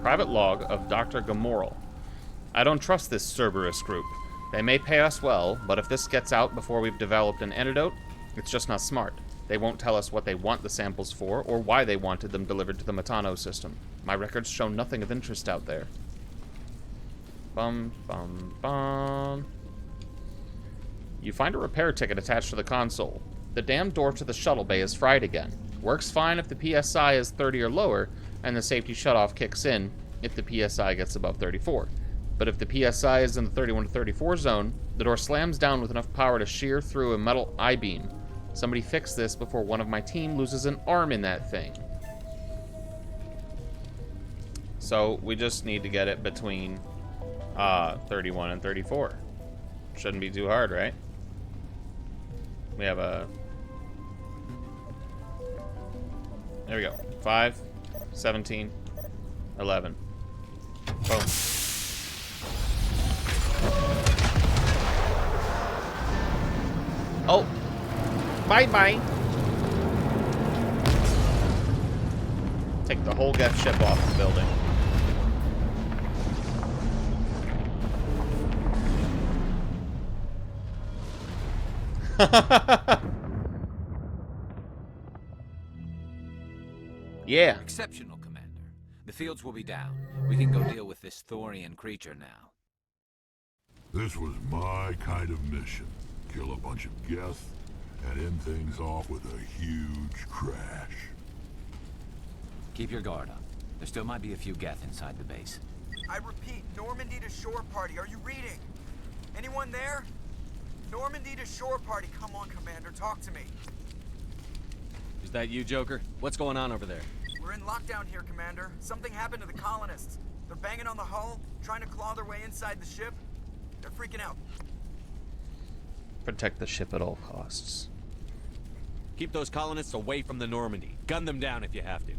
Private log of Dr. Gamoral. I don't trust this Cerberus group. They may pay us well, but if this gets out before we've developed an antidote, it's just not smart. They won't tell us what they want the samples for, or why they wanted them delivered to the Matano system. My records show nothing of interest out there. Bum, bum, bum. You find a repair ticket attached to the console. The damn door to the shuttle bay is fried again. Works fine if the PSI is 30 or lower, and the safety shutoff kicks in if the PSI gets above 34. But if the PSI is in the 31 to 34 zone, the door slams down with enough power to shear through a metal I-beam. Somebody fix this before one of my team loses an arm in that thing. So we just need to get it between 31 and 34. Shouldn't be too hard, right? We have a... There we go. 5, 17, 11. Boom. Oh. Bye-bye. Take the whole Geth ship off the building. Yeah. Exceptional, Commander. The fields will be down. We can go deal with this Thorian creature now. This was my kind of mission. Kill a bunch of Geth and end things off with a huge crash. Keep your guard up. There still might be a few Geth inside the base. I repeat, Normandy to shore party. Are you reading? Anyone there? Normandy to shore party. Come on, Commander. Talk to me. Is that you, Joker? What's going on over there? We're in lockdown here, Commander. Something happened to the colonists. They're banging on the hull, trying to claw their way inside the ship. They're freaking out. Protect the ship at all costs. Keep those colonists away from the Normandy. Gun them down if you have to.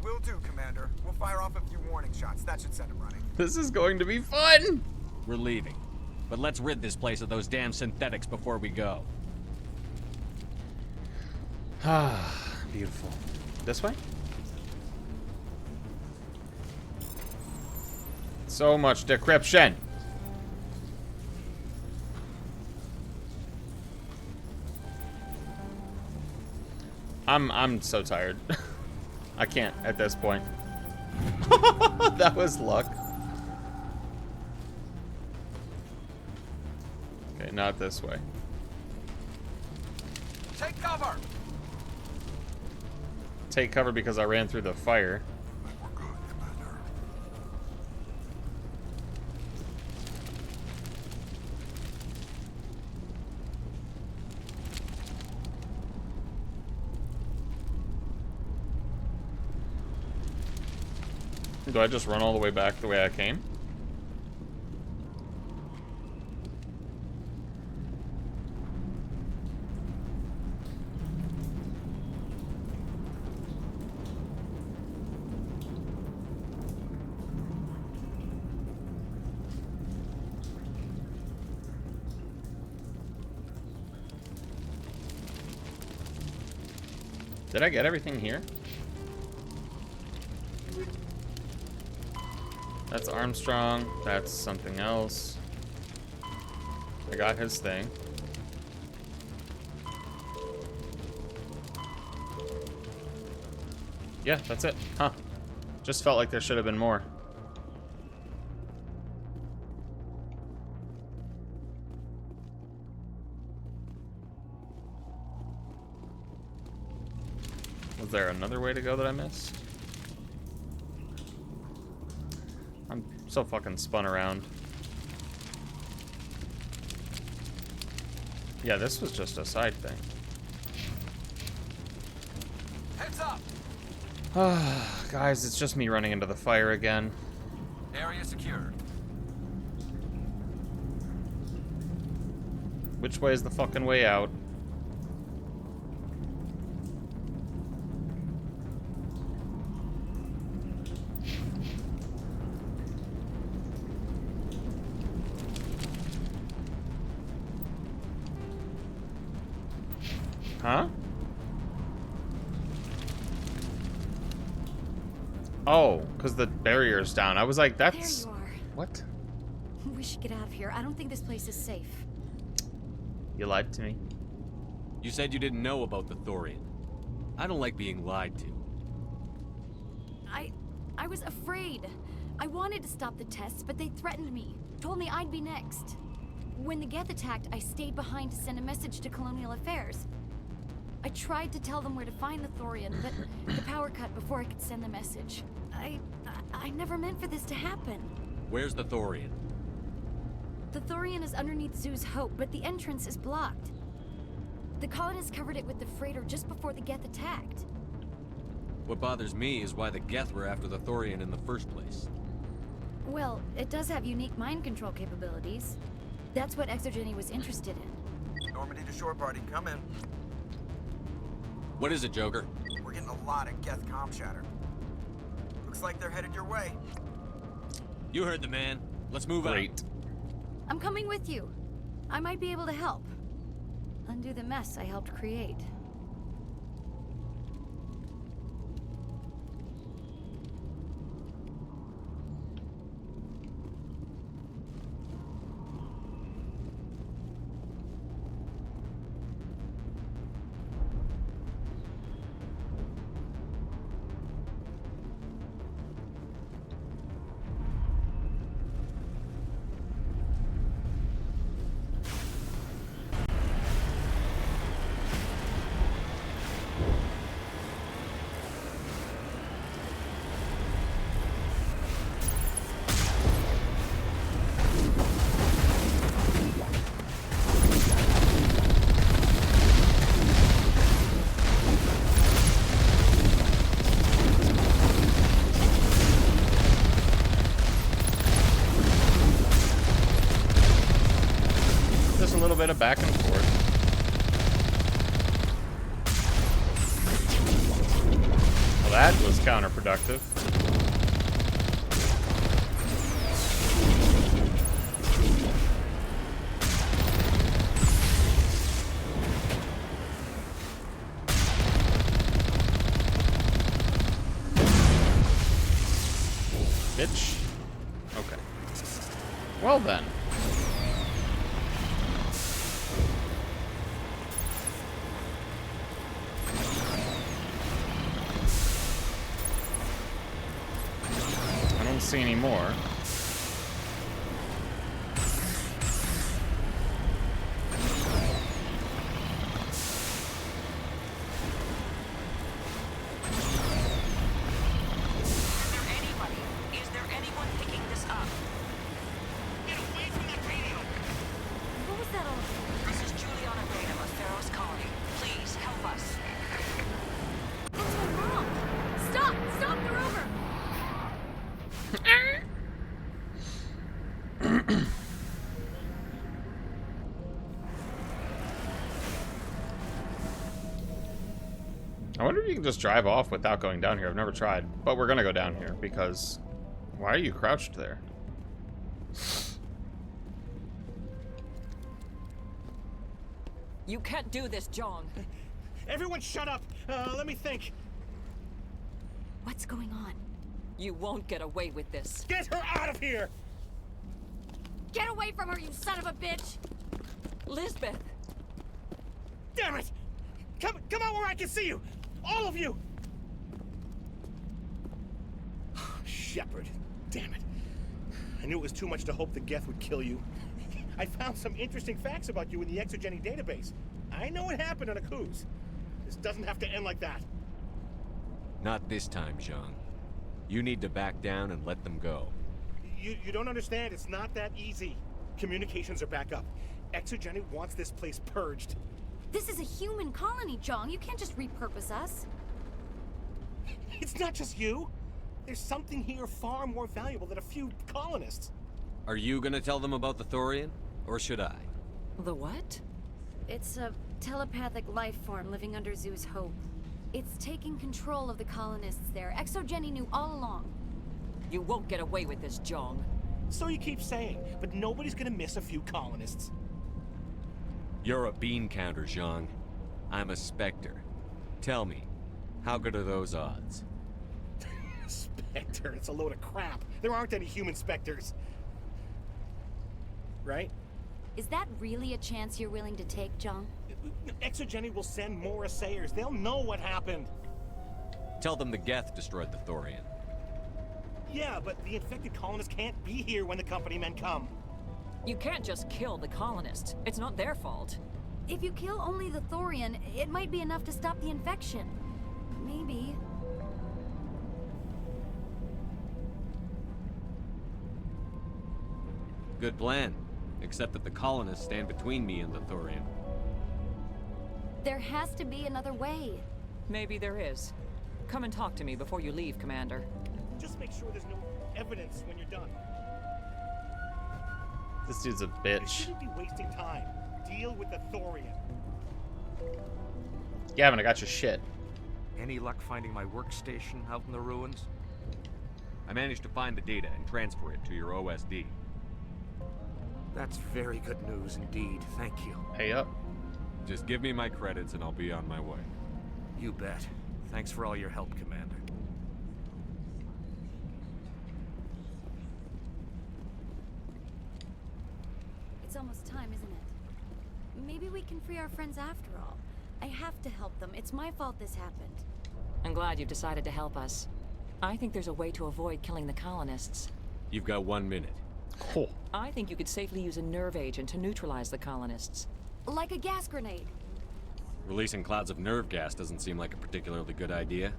Will do, Commander. We'll fire off a few warning shots. That should send them running. This is going to be fun! We're leaving. But let's rid this place of those damn synthetics before we go. Ah, beautiful. This way? So much decryption. I'm so tired. I can't at this point. That was luck. Okay, not this way. Take cover! Take cover because I ran through the fire. Do I just run all the way back the way I came? Did I get everything here? That's Armstrong. That's something else. I got his thing. Yeah, that's it. Huh. Just felt like there should have been more. Was there another way to go that I missed? I'm so fucking spun around. Yeah, this was just a side thing. Heads up! Guys, it's just me running into the fire again. Area secure. Which way is the fucking way out? Huh? Oh, because the barrier's down. I was like, that's... There you are. What? We should get out of here. I don't think this place is safe. You lied to me. You said you didn't know about the Thorian. I don't like being lied to. I was afraid. I wanted to stop the tests, but they threatened me. Told me I'd be next. When the Geth attacked, I stayed behind to send a message to Colonial Affairs. I tried to tell them where to find the Thorian, but the power cut before I could send the message. I never meant for this to happen. Where's the Thorian? The Thorian is underneath Zoo's Hope, but the entrance is blocked. The colonists covered it with the freighter just before the Geth attacked. What bothers me is why the Geth were after the Thorian in the first place. Well, it does have unique mind control capabilities. That's what Exogeny was interested in. Normandy to shore party, come in. What is it, Joker? We're getting a lot of Geth comm chatter. Looks like they're headed your way. You heard the man. Let's move on. Great. I'm coming with you. I might be able to help. Undo the mess I helped create. Bit of back and forth. Well, that was counterproductive. Bitch. Okay. Well then. See any more. Is there anyone picking this up? Get away from that radio! What was that all about? This is Juliana Beta of Feros Colony. Please help us. That's my mom! Stop! Stop the rover! I wonder if you can just drive off without going down here. I've never tried, but we're gonna go down here because why are you crouched there? You can't do this, John. Everyone shut up! Let me think. What's going on? You won't get away with this. Get her out of here! Get away from her, you son of a bitch! Lisbeth! Damn it! Come out where I can see you! All of you! Shepard, damn it. I knew it was too much to hope the Geth would kill you. I found some interesting facts about you in the Exogeny database. I know what happened on Akuz. This doesn't have to end like that. Not this time, Zhang. You need to back down and let them go. You don't understand. It's not that easy. Communications are back up. Exogeny wants this place purged. This is a human colony, Zhang. You can't just repurpose us. It's not just you. There's something here far more valuable than a few colonists. Are you gonna tell them about the Thorian? Or should I? The what? It's a telepathic life form living under Zeus' Hope. It's taking control of the colonists there. Exogeny knew all along. You won't get away with this, Zhang. So you keep saying, but nobody's gonna miss a few colonists. You're a bean counter, Zhang. I'm a Spectre. Tell me, how good are those odds? Spectre, it's a load of crap. There aren't any human Spectres. Right? Is that really a chance you're willing to take, Zhang? Exogeny will send more assayers. They'll know what happened. Tell them the Geth destroyed the Thorian. Yeah, but the infected colonists can't be here when the company men come. You can't just kill the colonists. It's not their fault. If you kill only the Thorian, it might be enough to stop the infection. Maybe. Good plan. Except that the colonists stand between me and the Thorian. There has to be another way. Maybe there is. Come and talk to me before you leave, Commander. Just make sure there's no evidence when you're done. This dude's a You bitch. shouldn't be wasting time. Deal with the Thorian. Gavin, I got your shit. Any luck finding my workstation out in the ruins? I managed to find the data and transfer it to your OSD. That's very good news indeed. Thank you. Pay up. Just give me my credits and I'll be on my way. You bet. Thanks for all your help, Commander. It's almost time, isn't it? Maybe we can free our friends after all. I have to help them. It's my fault this happened. I'm glad you've decided to help us. I think there's a way to avoid killing the colonists. You've got 1 minute. Oh. I think you could safely use a nerve agent to neutralize the colonists. Like a gas grenade. Releasing clouds of nerve gas doesn't seem like a particularly good idea.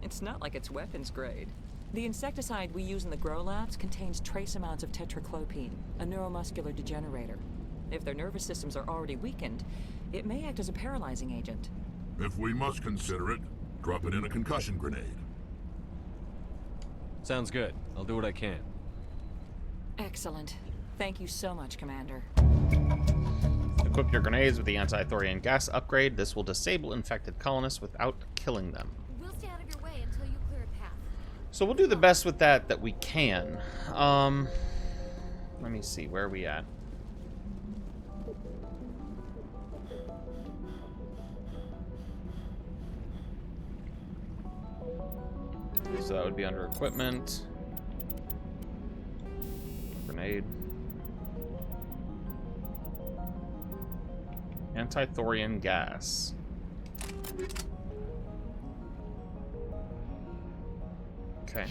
It's not like it's weapons grade. The insecticide we use in the grow labs contains trace amounts of tetraclopine, a neuromuscular degenerator. If their nervous systems are already weakened, it may act as a paralyzing agent. If we must consider it, drop it in a concussion grenade. Sounds good. I'll do what I can. Excellent. Thank you so much, Commander. Equip your grenades with the anti-Thorian gas upgrade. This will disable infected colonists without killing them. We'll stay out of your way until you clear a path. So we'll do the best with that we can. Let me see, where are we at? So that would be under equipment. Grenade. Anti-Thorian gas. Okay.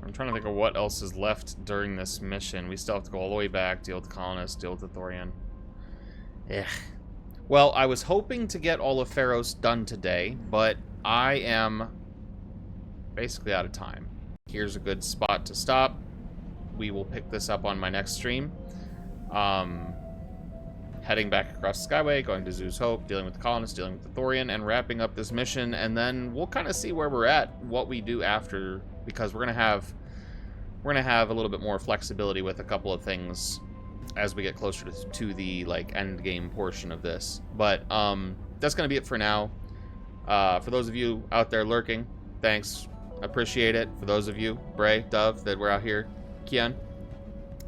I'm trying to think of what else is left during this mission. We still have to go all the way back, deal with the colonists, deal with the Thorian. Yeah. Well, I was hoping to get all of Feros done today, but I am basically out of time. Here's a good spot to stop. We will pick this up on my next stream. Heading back across the Skyway, going to Zeus Hope, dealing with the colonists, dealing with the Thorian, and wrapping up this mission, and then we'll kind of see where we're at, what we do after, because we're gonna have a little bit more flexibility with a couple of things as we get closer to the like end game portion of this. But that's gonna be it for now. For those of you out there lurking, thanks, appreciate it. For those of you, Bray, Dove, that were out here, Kian,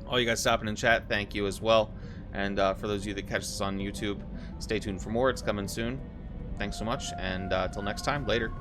all you guys stopping in chat, thank you as well. And for those of you that catch us on YouTube, stay tuned for more. It's coming soon. Thanks so much, and till next time, later.